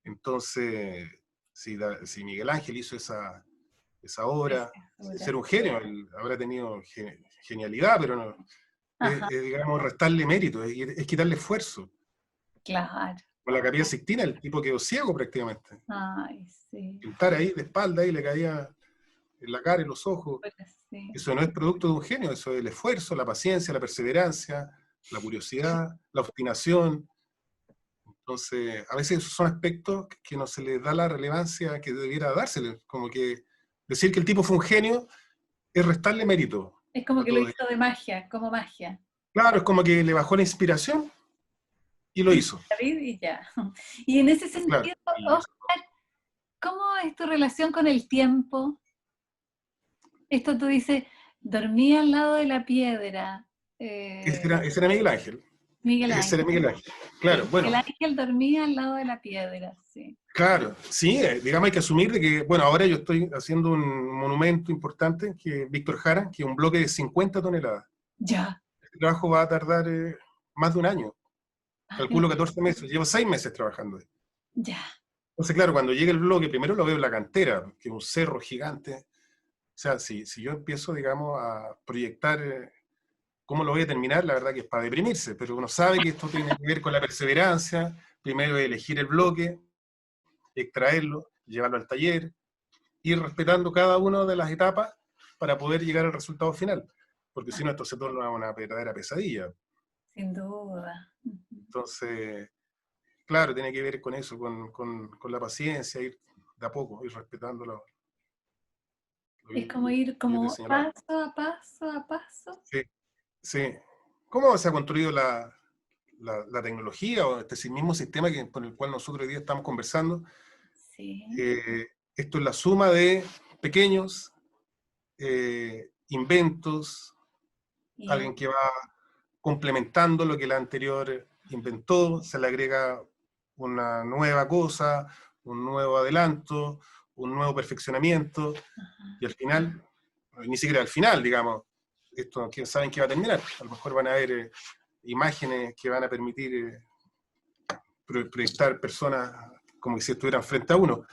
Entonces, si Miguel Ángel hizo esa obra, sin Preciosura. ser un genio, él habrá tenido genialidad, pero no, Ajá, digamos, restarle mérito, es quitarle esfuerzo. claro. Con la Capilla Sixtina, el tipo quedó ciego prácticamente. Ay, sí. Pintar ahí de espalda, ahí le caía en la cara, en los ojos. Pero sí. Eso no es producto de un genio, eso es el esfuerzo, la paciencia, la perseverancia, la curiosidad, la obstinación. Entonces, a veces esos son aspectos que no se les da la relevancia que debiera dársele. Como que decir que el tipo fue un genio es restarle mérito Es como a que lo todo hizo esto. de magia, como magia. Claro, es como que le bajó la inspiración y lo Y hizo. David y ya. Y en ese Claro. sentido, Y eso. Oscar, ¿cómo es tu relación con el tiempo? Esto tú dices, dormí al lado de la piedra. Ese era Miguel Ángel. Miguel Ese era Ángel. Miguel Ángel. Claro, Sí, bueno, Miguel Ángel dormía al lado de la piedra, sí. claro, sí, digamos hay que asumir de que, bueno, ahora yo estoy haciendo un monumento importante, que es Víctor Jara, que es un bloque de 50 toneladas. Ya. este trabajo va a tardar más de un año. Más de Calculo 14 meses. Llevo 6 meses trabajando. ya. Entonces, claro, cuando llegue el bloque, primero lo veo en la cantera, que es un cerro gigante. O sea, si yo empiezo, digamos, a proyectar cómo lo voy a terminar, la verdad que es para deprimirse, pero uno sabe que esto tiene que ver con la perseverancia. Primero elegir el bloque, extraerlo, llevarlo al taller, ir respetando cada una de las etapas para poder llegar al resultado final. Porque si no, esto se torna una verdadera pesadilla. Sin duda. Entonces, claro, tiene que ver con eso, con la paciencia, ir de a poco, ir respetando lo Es que como ir yo te como señalaba. paso a paso a paso. Sí, sí. ¿Cómo se ha construido la tecnología o este mismo sistema por el cual nosotros hoy día estamos conversando? Sí. Eh, Esto es la suma de pequeños inventos, Y alguien que va complementando lo que el anterior inventó, se le agrega una nueva cosa, un nuevo adelanto, un nuevo perfeccionamiento, ajá, y al final, ni siquiera al final, digamos, esto quién sabe en qué va a terminar, a lo mejor van a haber imágenes que van a permitir proyectar personas como si estuvieran frente a uno,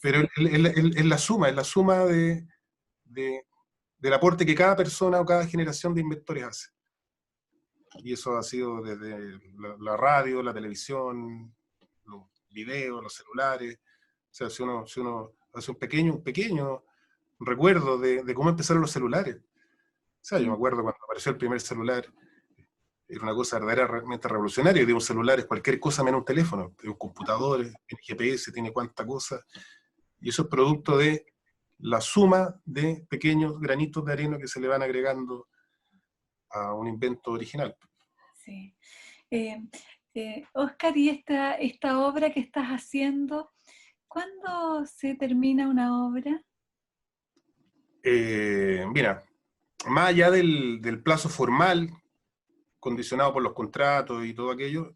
pero es la suma de, del aporte que cada persona o cada generación de inventores hace. Y eso ha sido desde la radio, la televisión, los videos, los celulares. O sea, si uno hace un pequeño recuerdo de cómo empezaron los celulares. O sea, yo me acuerdo cuando apareció el primer celular, era una cosa verdaderamente revolucionaria. De un celular es cualquier cosa menos un teléfono. De un computador, tiene GPS, tiene cuánta cosa. Y eso es producto de la suma de pequeños granitos de arena que se le van agregando a un invento original. sí. Eh, Oscar, ¿y esta obra que estás haciendo, cuándo se termina una obra? Mira, más allá del plazo formal, condicionado por los contratos y todo aquello,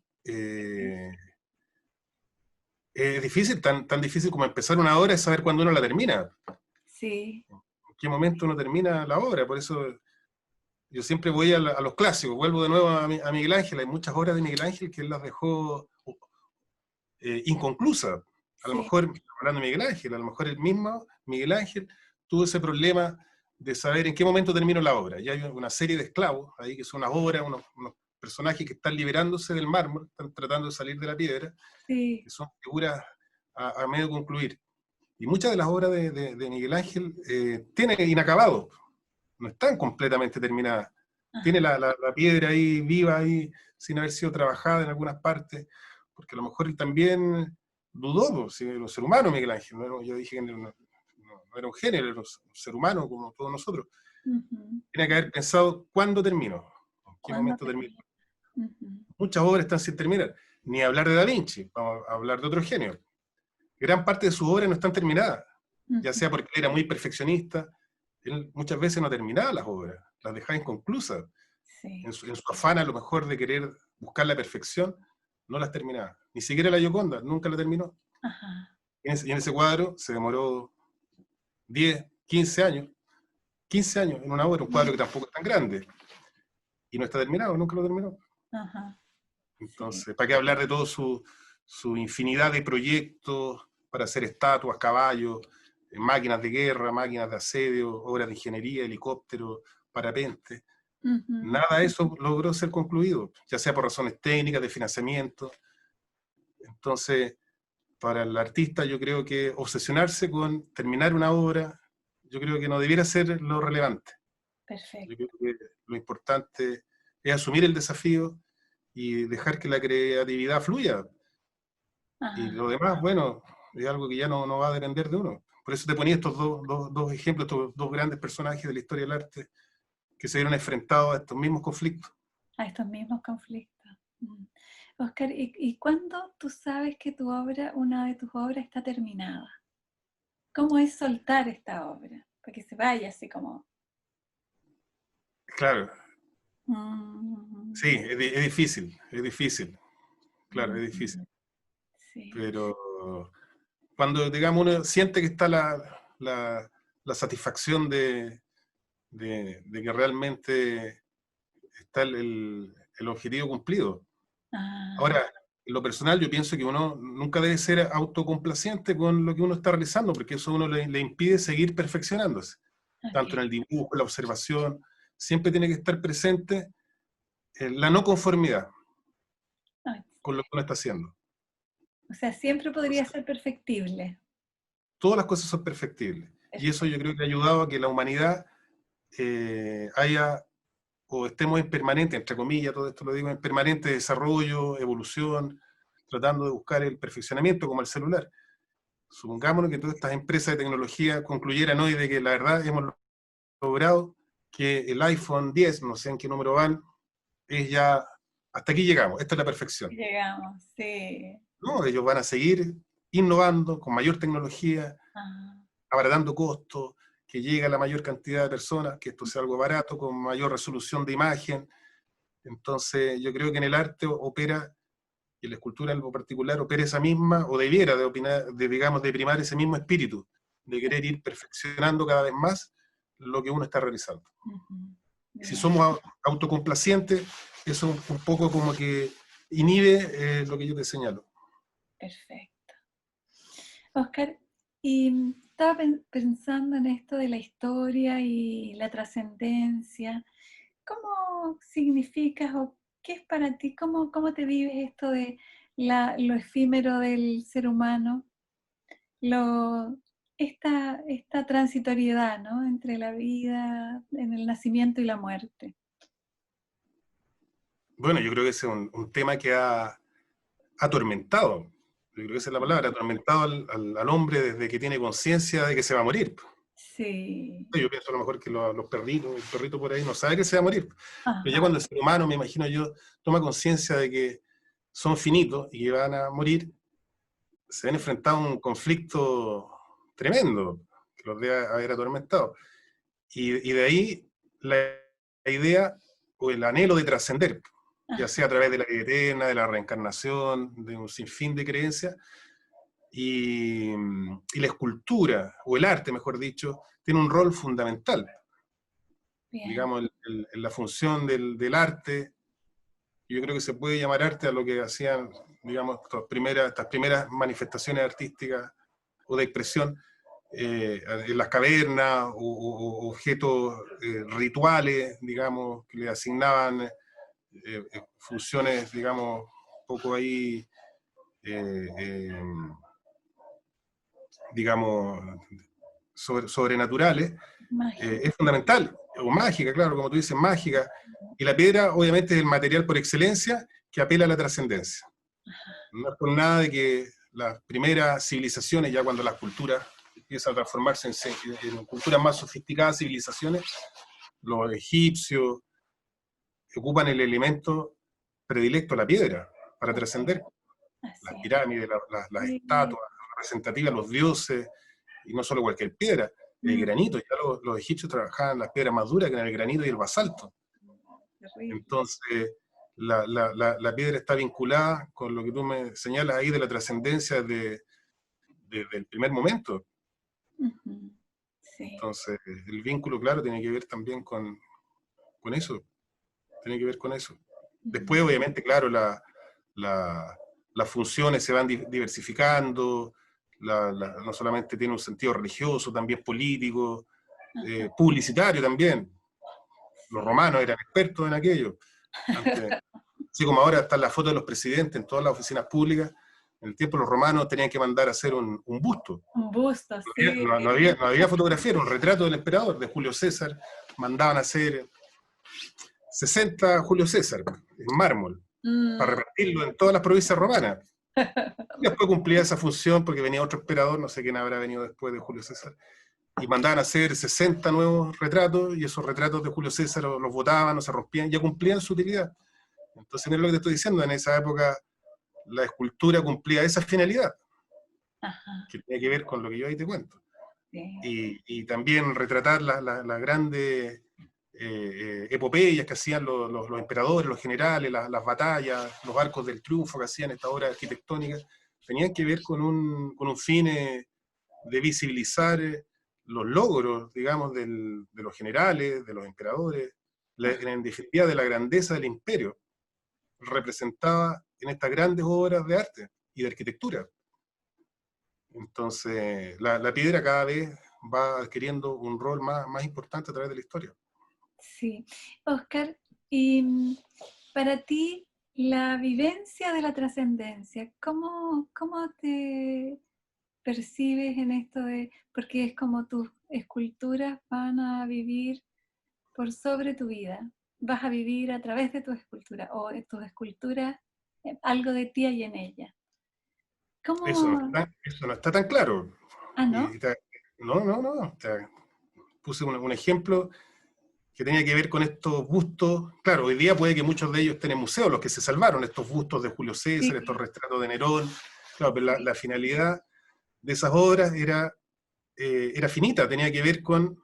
es difícil, tan difícil como empezar una obra es saber cuándo uno la termina, Sí, en qué momento uno termina la obra. Por eso yo siempre voy a los clásicos, vuelvo de nuevo a Miguel Ángel. Hay muchas obras de Miguel Ángel que él las dejó inconclusas. A lo sí. mejor, hablando de Miguel Ángel, a lo mejor el mismo Miguel Ángel tuvo ese problema de saber en qué momento terminó la obra. Y hay una serie de esclavos ahí que son unas obras, unos personajes que están liberándose del mármol, están tratando de salir de la piedra, Sí, que son figuras a medio concluir. Y muchas de las obras de Miguel Ángel tienen inacabado, no están completamente terminadas. Tiene ajá, la piedra ahí viva, ahí, sin haber sido trabajada en algunas partes, porque a lo mejor él también dudó, pues, si era un ser humano Miguel Ángel, ¿no? Yo dije que no era un género, era un ser humano como todos nosotros. ujú. Tiene que haber pensado cuándo termino, en qué ¿Cuándo momento termino. termina? Ujú, Muchas obras están sin terminar, ni hablar de Da Vinci, vamos a hablar de otro genio. Gran parte de sus obras no están terminadas, ya ujú. sea porque él era muy perfeccionista, él muchas veces no terminaba las obras, las dejaba inconclusas. Sí, En su afán a lo mejor de querer buscar la perfección, no las terminaba. Ni siquiera la Gioconda, nunca la terminó. ajá, Y en ese cuadro se demoró 10, 15 años, 15 años en una obra, un cuadro que tampoco es tan grande, y no está terminado, nunca lo terminó. ajá, sí. Entonces, ¿para qué hablar de todo su infinidad de proyectos para hacer estatuas, caballos, máquinas de guerra, máquinas de asedio, obras de ingeniería, helicópteros, parapentes? Ujú, Nada de eso logró ser concluido, ya sea por razones técnicas, de financiamiento. Entonces, para el artista yo creo que obsesionarse con terminar una obra, yo creo que no debiera ser lo relevante. Yo creo perfecto. que lo importante es asumir el desafío y dejar que la creatividad fluya. Y Ajá, lo demás, bueno, es algo que ya no va a depender de uno. Por eso te ponía estos dos ejemplos, estos dos grandes personajes de la historia del arte que se vieron enfrentados a estos mismos conflictos. a estos mismos conflictos. Oscar, ¿y cuándo tú sabes que una de tus obras está terminada? ¿Cómo es soltar esta obra? Para que se vaya así como... Claro, mm, sí, es difícil, claro, es difícil. mm, sí, Pero cuando, digamos, uno siente que está la satisfacción de que realmente está el objetivo cumplido. Ah, Ahora, en lo personal yo pienso que uno nunca debe ser autocomplaciente con lo que uno está realizando, porque eso a uno le impide seguir perfeccionándose, tanto en ok. el dibujo, en la observación, siempre tiene que estar presente la no conformidad Ah, con lo que uno está haciendo. o sea, siempre podría Entonces, ser perfectible. todas las cosas son perfectibles, y eso yo Perfecto. creo que ha ayudado a que la humanidad haya, o estemos en permanente, entre comillas, todo esto lo digo, en permanente desarrollo, evolución, tratando de buscar el perfeccionamiento como el celular. Supongámonos que todas estas empresas de tecnología concluyeran hoy de que la verdad hemos logrado que el iPhone 10, no sé en qué número van, es ya, hasta aquí llegamos, esta es la perfección. Llegamos, sí. No, ellos van a seguir innovando con mayor tecnología, Ah, abaratando costos, que llegue a la mayor cantidad de personas, que esto sea algo barato, con mayor resolución de imagen. Entonces, yo creo que en el arte opera, y en la escultura en lo particular, opera esa misma, o debiera de opinar, digamos, de primar ese mismo espíritu, de querer ir perfeccionando cada vez más lo que uno está realizando. ujú, Si bien, somos autocomplacientes, eso un poco como que inhibe lo que yo te señalo. perfecto. Oscar, y estaba pensando en esto de la historia y la trascendencia. ¿Cómo significas o qué es para ti? ¿Cómo te vives esto de lo efímero del ser humano? Lo, esta transitoriedad, ¿no? Entre la vida, en el nacimiento y la muerte. Bueno, yo creo que ese es un tema que ha atormentado, yo creo que esa es la palabra, atormentado al hombre desde que tiene conciencia de que se va a morir. Sí. Yo pienso a lo mejor que los perritos, el perrito por ahí no sabe que se va a morir. Pero ya Ajá. cuando el ser humano, me imagino yo, toma conciencia de que son finitos y que van a morir, se ven enfrentados a un conflicto tremendo que los debe haber atormentado. Y de ahí la idea o el anhelo de trascender, ya Ajá. sea a través de la vida eterna, de la reencarnación, de un sinfín de creencias, y la escultura, o el arte, mejor dicho, tiene un rol fundamental. Bien. Digamos, la función del arte, yo creo que se puede llamar arte a lo que hacían, digamos, estas primeras manifestaciones artísticas o de expresión en las cavernas, o objetos rituales, digamos, que le asignaban funciones, digamos, un poco ahí, eh, eh, digamos, sobrenaturales, Mágico. es fundamental, o mágica, claro, como tú dices, mágica. Y la piedra, obviamente, es el material por excelencia que apela a la trascendencia. No es por nada de que las primeras civilizaciones, ya cuando las culturas empiezan a transformarse en culturas más sofisticadas, civilizaciones, los egipcios ocupan el elemento predilecto, la piedra, para Ok. trascender. Así Las es. pirámides, las Sí. estatuas representativas, los dioses, y no solo cualquier piedra, el Mm, granito, ya los egipcios trabajaban las piedras más duras que eran el granito y el basalto. terrible. Entonces, la piedra está vinculada con lo que tú me señalas ahí de la trascendencia del primer momento. Ujú. Sí. Entonces, el vínculo, claro, tiene que ver también con eso, tiene que ver con eso. Ujú. Después, obviamente, claro, la- las funciones se van diversificando, no solamente tiene un sentido religioso, también político, Ajá. publicitario también. Los Sí. romanos eran expertos en aquello. Antes, así como ahora están las fotos de los presidentes en todas las oficinas públicas, en el tiempo los romanos tenían que mandar a hacer un busto. Un busto, No había, sí. no había fotografía, era un retrato del emperador, de Julio César. Mandaban a hacer 60 Julio César en mármol, para Mm. repartirlo en todas las provincias romanas. Y después cumplía esa función porque venía otro emperador, no sé quién habrá venido después de Julio César, y mandaban a hacer 60 nuevos retratos, y esos retratos de Julio César los botaban o se rompían, ya cumplían su utilidad. Entonces, mira lo que te estoy diciendo, en esa época la escultura cumplía esa finalidad, Ajá. que tiene que ver con lo que yo ahí te cuento. Sí. Y también retratar las grandes epopeyas que hacían los emperadores, los generales, las batallas, los arcos del triunfo que hacían esta obra arquitectónica, tenían que ver con un fin de visibilizar los logros, digamos, de los generales, de los emperadores, en definitiva de la grandeza del imperio, representada en estas grandes obras de arte y de arquitectura. Entonces, la piedra cada vez va adquiriendo un rol más importante a través de la historia. Sí. Oscar, y para ti, la vivencia de la trascendencia, ¿cómo te percibes en esto de, porque es como tus esculturas van a vivir por sobre tu vida, vas a vivir a través de tu escultura, o tus esculturas, algo de ti hay en ella. ¿Cómo? Eso no está tan claro. Ah, ¿no? No. Puse un ejemplo que tenía que ver con estos bustos. Claro, hoy día puede que muchos de ellos estén en museos, los que se salvaron, estos bustos de Julio César, Sí, estos retratos de Nerón. Claro, pero sí. la finalidad de esas obras era finita, tenía que ver con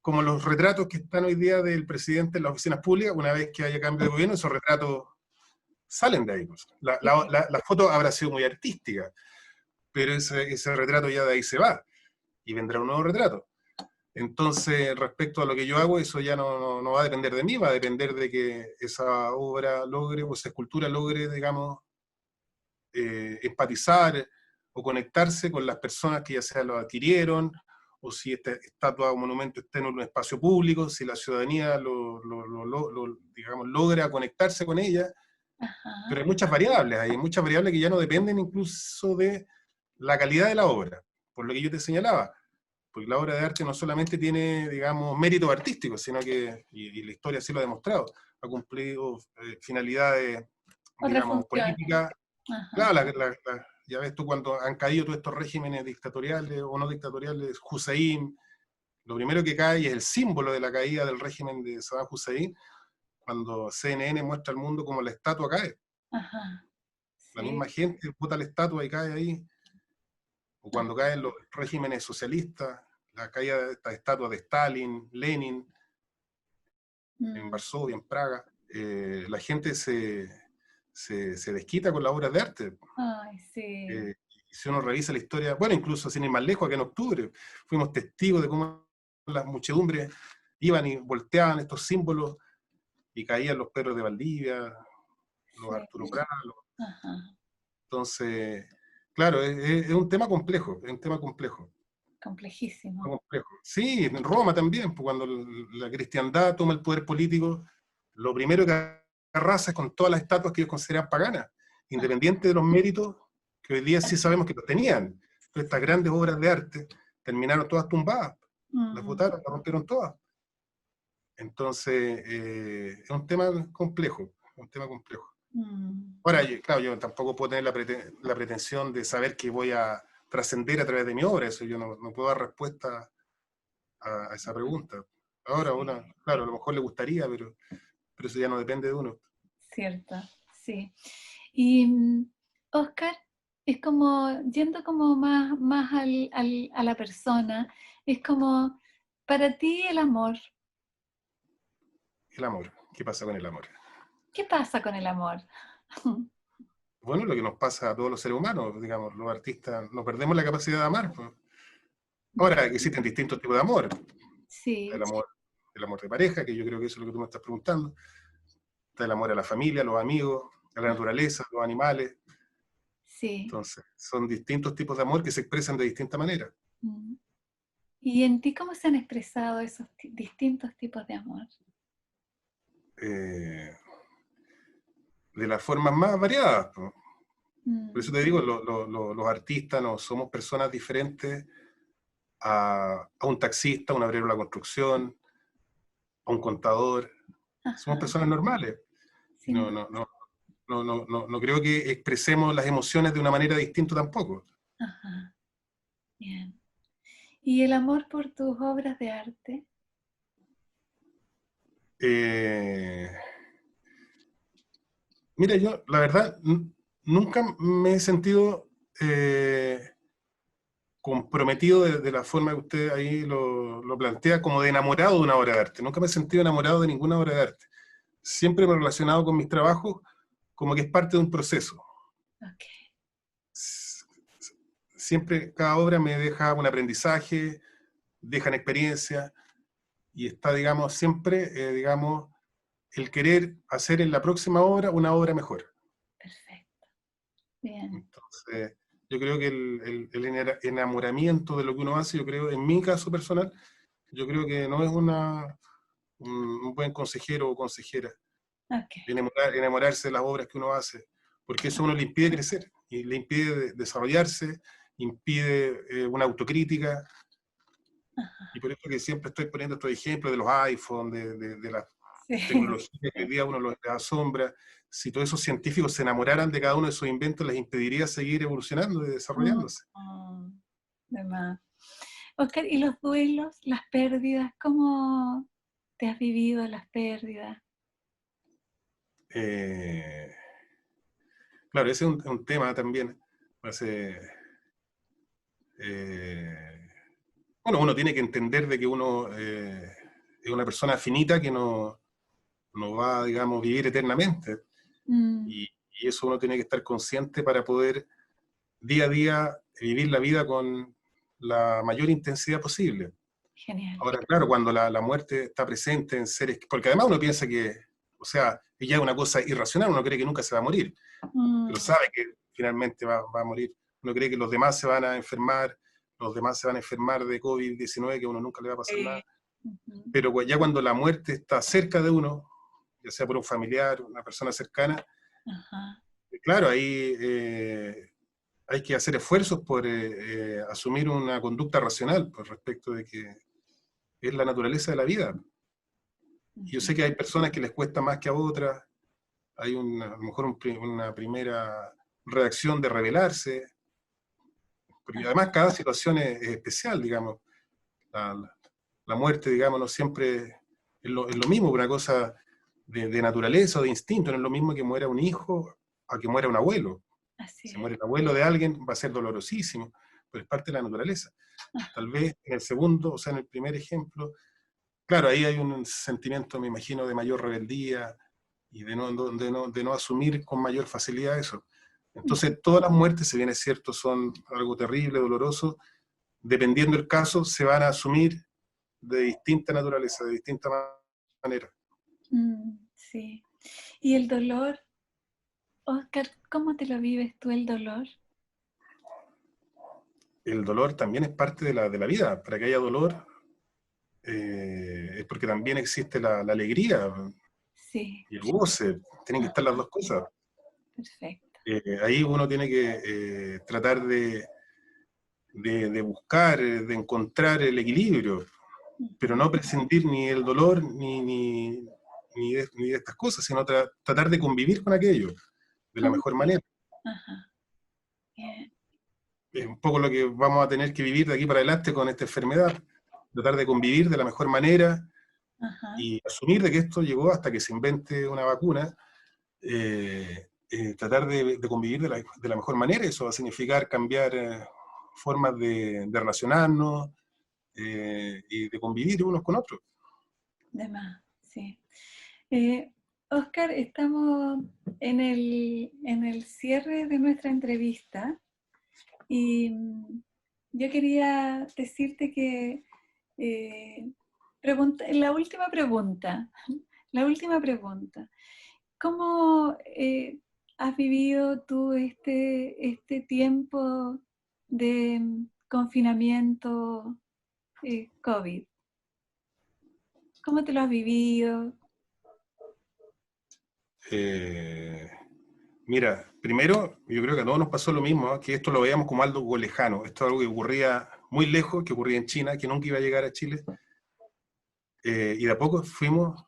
como los retratos que están hoy día del presidente en las oficinas públicas. Una vez que haya cambio de gobierno, esos retratos salen de ahí. Pues. La foto habrá sido muy artística, pero ese retrato ya de ahí se va, y vendrá un nuevo retrato. Entonces, respecto a lo que yo hago, eso ya no va a depender de mí, va a depender de que esa obra logre, o esa escultura logre, digamos, empatizar o conectarse con las personas que ya sea lo adquirieron, o si esta estatua o monumento está en un espacio público, si la ciudadanía digamos, logra conectarse con ella. Ajá. Pero hay muchas variables que ya no dependen incluso de la calidad de la obra, por lo que yo te señalaba, porque la obra de arte no solamente tiene, digamos, méritos artísticos, sino que, y la historia así lo ha demostrado, ha cumplido finalidades, Otras digamos, funciones. políticas. Ajá. Claro, ya ves tú cuando han caído todos estos regímenes dictatoriales o no dictatoriales, Hussein, lo primero que cae y es el símbolo de la caída del régimen de Saddam Hussein, cuando CNN muestra al mundo como la estatua cae. Ajá. La Sí. misma gente bota la estatua y cae ahí. O cuando caen los regímenes socialistas, la caída de estas estatuas de Stalin, Lenin, en Varsovia, en Praga, la gente se desquita con las obras de arte. Ay, sí. Si uno revisa la historia, bueno, incluso sin ir más lejos, aquí en octubre, fuimos testigos de cómo las muchedumbres iban y volteaban estos símbolos y caían los perros de Valdivia, los Sí. Arturo Prat. Ajá. Entonces, claro, es un tema complejo, es un tema complejo. Complejísimo. Complejo. Sí, en Roma también, pues cuando la cristiandad toma el poder político, lo primero que arrasa es con todas las estatuas que ellos consideran paganas, Ah, independiente de los méritos que hoy día sí sabemos que los tenían. Pero estas grandes obras de arte terminaron todas tumbadas, las botaron, las rompieron todas. Entonces, es un tema complejo, un tema complejo. Ahora, claro, yo tampoco puedo tener la pretensión de saber que voy a trascender a través de mi obra, eso yo no puedo dar respuesta a esa pregunta. Ahora, claro, a lo mejor le gustaría, pero eso ya no depende de uno. cierto, sí. Y Oscar, es como, yendo como más a la persona, es como, para ti el amor, El amor, ¿qué pasa con el amor? ¿qué pasa con el amor? Bueno, lo que nos pasa a todos los seres humanos, digamos, los artistas, no perdemos la capacidad de amar. Pues. Ahora, existen distintos tipos de amor. Sí, El amor de pareja, que yo creo que eso es lo que tú me estás preguntando. Está el amor a la familia, a los amigos, a la naturaleza, a los animales. sí. Entonces, son distintos tipos de amor que se expresan de distinta manera. ¿Y en ti cómo se han expresado esos distintos tipos de amor? De las formas más variadas. Pues. Por eso te digo, los artistas no somos personas diferentes a un taxista, a un obrero de la construcción, a un contador. Somos Ajá, personas normales. sin No, duda. no, no, no creo que expresemos las emociones de una manera distinta tampoco. Ajá, bien. ¿Y el amor por tus obras de arte? Eh, Mira, yo, la verdad, nunca me he sentido comprometido de la forma que usted ahí lo plantea, como de enamorado de una obra de arte. Nunca me he sentido enamorado de ninguna obra de arte. Siempre me he relacionado con mis trabajos como que es parte de un proceso. Ok. Siempre, cada obra me deja un aprendizaje, dejan experiencia, y está, digamos, siempre, digamos, el querer hacer en la próxima obra una obra mejor. Perfecto. Bien. Entonces, yo creo que el enamoramiento de lo que uno hace, yo creo, en mi caso personal, yo creo que no es un buen consejero o consejera. Ok. Enamorarse de las obras que uno hace, porque eso a uno le impide crecer, y le impide desarrollarse, impide una autocrítica, y Ajá. por eso que siempre estoy poniendo estos ejemplos de los iPhones, de la Sí. tecnología que hoy Sí. día uno los asombra. Si todos esos científicos se enamoraran de cada uno de sus inventos, les impediría seguir evolucionando y Mm, desarrollándose. de más. Oscar, ¿y los duelos, las pérdidas? ¿Cómo te has vivido las pérdidas? Eh, claro, ese es un tema también. Hace, eh, bueno, uno tiene que entender de que uno es una persona finita que no va, digamos, vivir eternamente. Mm, Y, y eso uno tiene que estar consciente para poder día a día vivir la vida con la mayor intensidad posible. genial. Ahora, claro, cuando la muerte está presente en seres, porque además uno piensa que, o sea, ya es una cosa irracional, uno cree que nunca se va a morir, pero Mm, sabe que finalmente va a morir. Uno cree que los demás se van a enfermar, los demás se van a enfermar de COVID-19, que a uno nunca le va a pasar sí. nada, Ujú. pero ya cuando la muerte está cerca de uno, ya sea por un familiar, una persona cercana, Ajá. claro, ahí hay que hacer esfuerzos por asumir una conducta racional por respecto de que es la naturaleza de la vida. Y yo sé Ujú. que hay personas que les cuesta más que a otras, hay a lo mejor una primera reacción de rebelarse, porque además cada situación es especial, digamos. La, la muerte, digamos, no siempre es lo mismo, una cosa de naturaleza o de instinto, no es lo mismo que muera un hijo a que muera un abuelo. Así Si es. muere el abuelo de alguien va a ser dolorosísimo, pero es parte de la naturaleza. Ajá. Tal vez en el segundo, o sea, en el primer ejemplo, claro, ahí hay un sentimiento, me imagino, de mayor rebeldía y de no asumir con mayor facilidad eso. Entonces, todas las muertes, si bien es cierto, son algo terrible, doloroso, dependiendo del caso, se van a asumir de distinta naturaleza, de distinta manera. Sí. ¿Y el dolor, Oscar, cómo te lo vives tú el dolor? El dolor también es parte de la vida. Para que haya dolor, es porque también existe la alegría Sí. y el goce. Tienen que estar las Ajá. dos cosas. Perfecto. Ahí uno tiene que tratar de buscar, de encontrar el equilibrio, pero Ujú. no prescindir ni del dolor ni de estas cosas, sino tratar de convivir con aquello de la ¿Cómo mejor que? manera. Ajá. Bien. Es un poco lo que vamos a tener que vivir de aquí para adelante con esta enfermedad, tratar de convivir de la mejor manera Ajá. y asumir de que esto llegó hasta que se invente una vacuna, tratar de convivir de la mejor manera. Eso va a significar cambiar formas de relacionarnos y de convivir unos con otros. De más, sí. Oscar, estamos en el cierre de nuestra entrevista y yo quería decirte que eh, la última pregunta, ¿cómo has vivido tú este tiempo de confinamiento COVID? ¿Cómo te lo has vivido? Eh, Mira, primero, yo creo que a todos nos pasó lo mismo, ¿no? Que esto lo veíamos como algo lejano, esto es algo que ocurría muy lejos, que ocurría en China, que nunca iba a llegar a Chile, y de a poco fuimos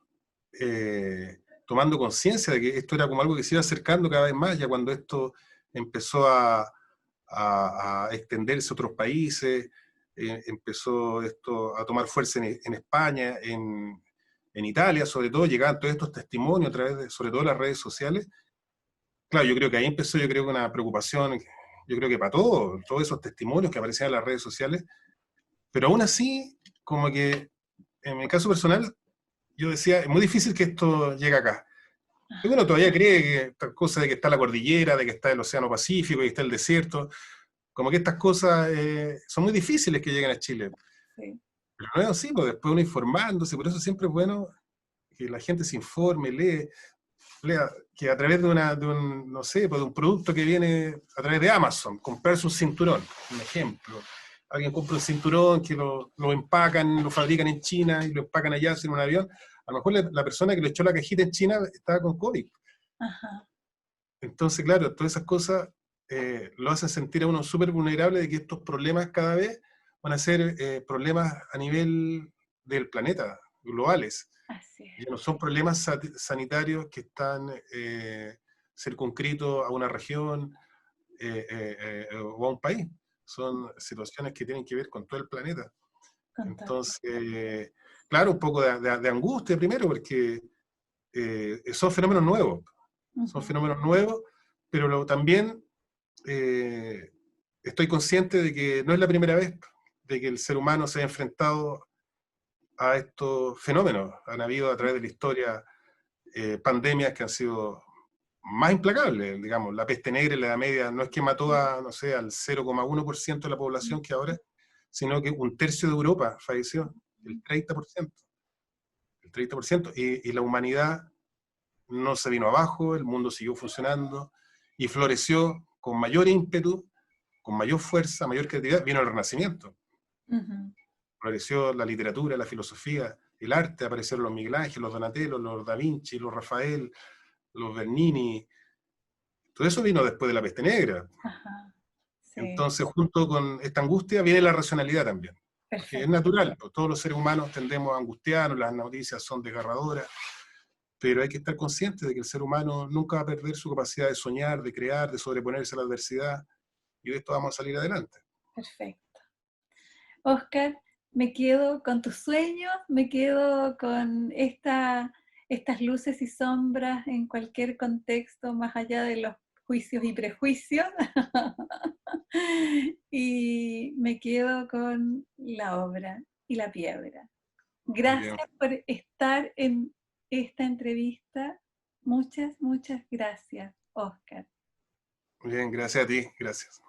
tomando conciencia de que esto era como algo que se iba acercando cada vez más, ya cuando esto empezó a extenderse a otros países, empezó esto a tomar fuerza en España, en Italia, sobre todo, llegaban todos estos testimonios a través de, sobre todo, las redes sociales. Claro, yo creo que ahí empezó, yo creo que una preocupación, yo creo que para todos esos testimonios que aparecían en las redes sociales, pero aún así, como que en mi caso personal, yo decía, es muy difícil que esto llegue acá. Y uno todavía cree que estas cosas de que está la cordillera, de que está el Océano Pacífico, que está el desierto, como que estas cosas son muy difíciles que lleguen a Chile. Sí. Pero no es así, pues después uno informándose, por eso siempre es bueno que la gente se informe, lea, que a través de un, no sé, pues de un producto que viene a través de Amazon, comprarse un cinturón, un ejemplo. Alguien compra un cinturón que lo empacan, lo fabrican en China y lo empacan allá en un avión. A lo mejor la persona que le echó la cajita en China estaba con COVID. Ajá, Entonces, claro, todas esas cosas lo hacen sentir a uno súper vulnerable de que estos problemas cada vez van a ser problemas a nivel del planeta, globales. así es. Ya no son problemas sanitarios que están circunscritos a una región o a un país. Son situaciones que tienen que ver con todo el planeta. Con todo. Entonces, claro, un poco de angustia primero, porque son fenómenos nuevos. Son Ujú. fenómenos nuevos, pero también eh, estoy consciente de que no es la primera vez de que el ser humano se ha enfrentado a estos fenómenos. Han habido a través de la historia pandemias que han sido más implacables, digamos. La peste negra en la Edad Media no es que mató a, no sé, al 0,1% de la población que ahora, sino que un tercio de Europa falleció, el 30%. El 30%, y la humanidad no se vino abajo, el mundo siguió funcionando y floreció con mayor ímpetu, con mayor fuerza, mayor creatividad. Vino el Renacimiento, Ujú. floreció la literatura, la filosofía, el arte, aparecieron los Miguel Ángel, los Donatello, los Da Vinci, los Rafael, los Bernini. Todo eso vino después de la peste negra. Ajá, sí, Entonces, junto con esta angustia viene la racionalidad también, porque es perfecto. natural, pues, todos los seres humanos tendemos a angustiarnos, las noticias son desgarradoras, pero hay que estar consciente de que el ser humano nunca va a perder su capacidad de soñar, de crear, de sobreponerse a la adversidad, y de esto vamos a salir adelante. Perfecto. Oscar, me quedo con tus sueños, me quedo con estas luces y sombras en cualquier contexto, más allá de los juicios y prejuicios. Y me quedo con la obra y la piedra. Muy bien, Gracias por estar en esta entrevista. Muchas, muchas gracias, Oscar. muy bien, gracias a ti, gracias.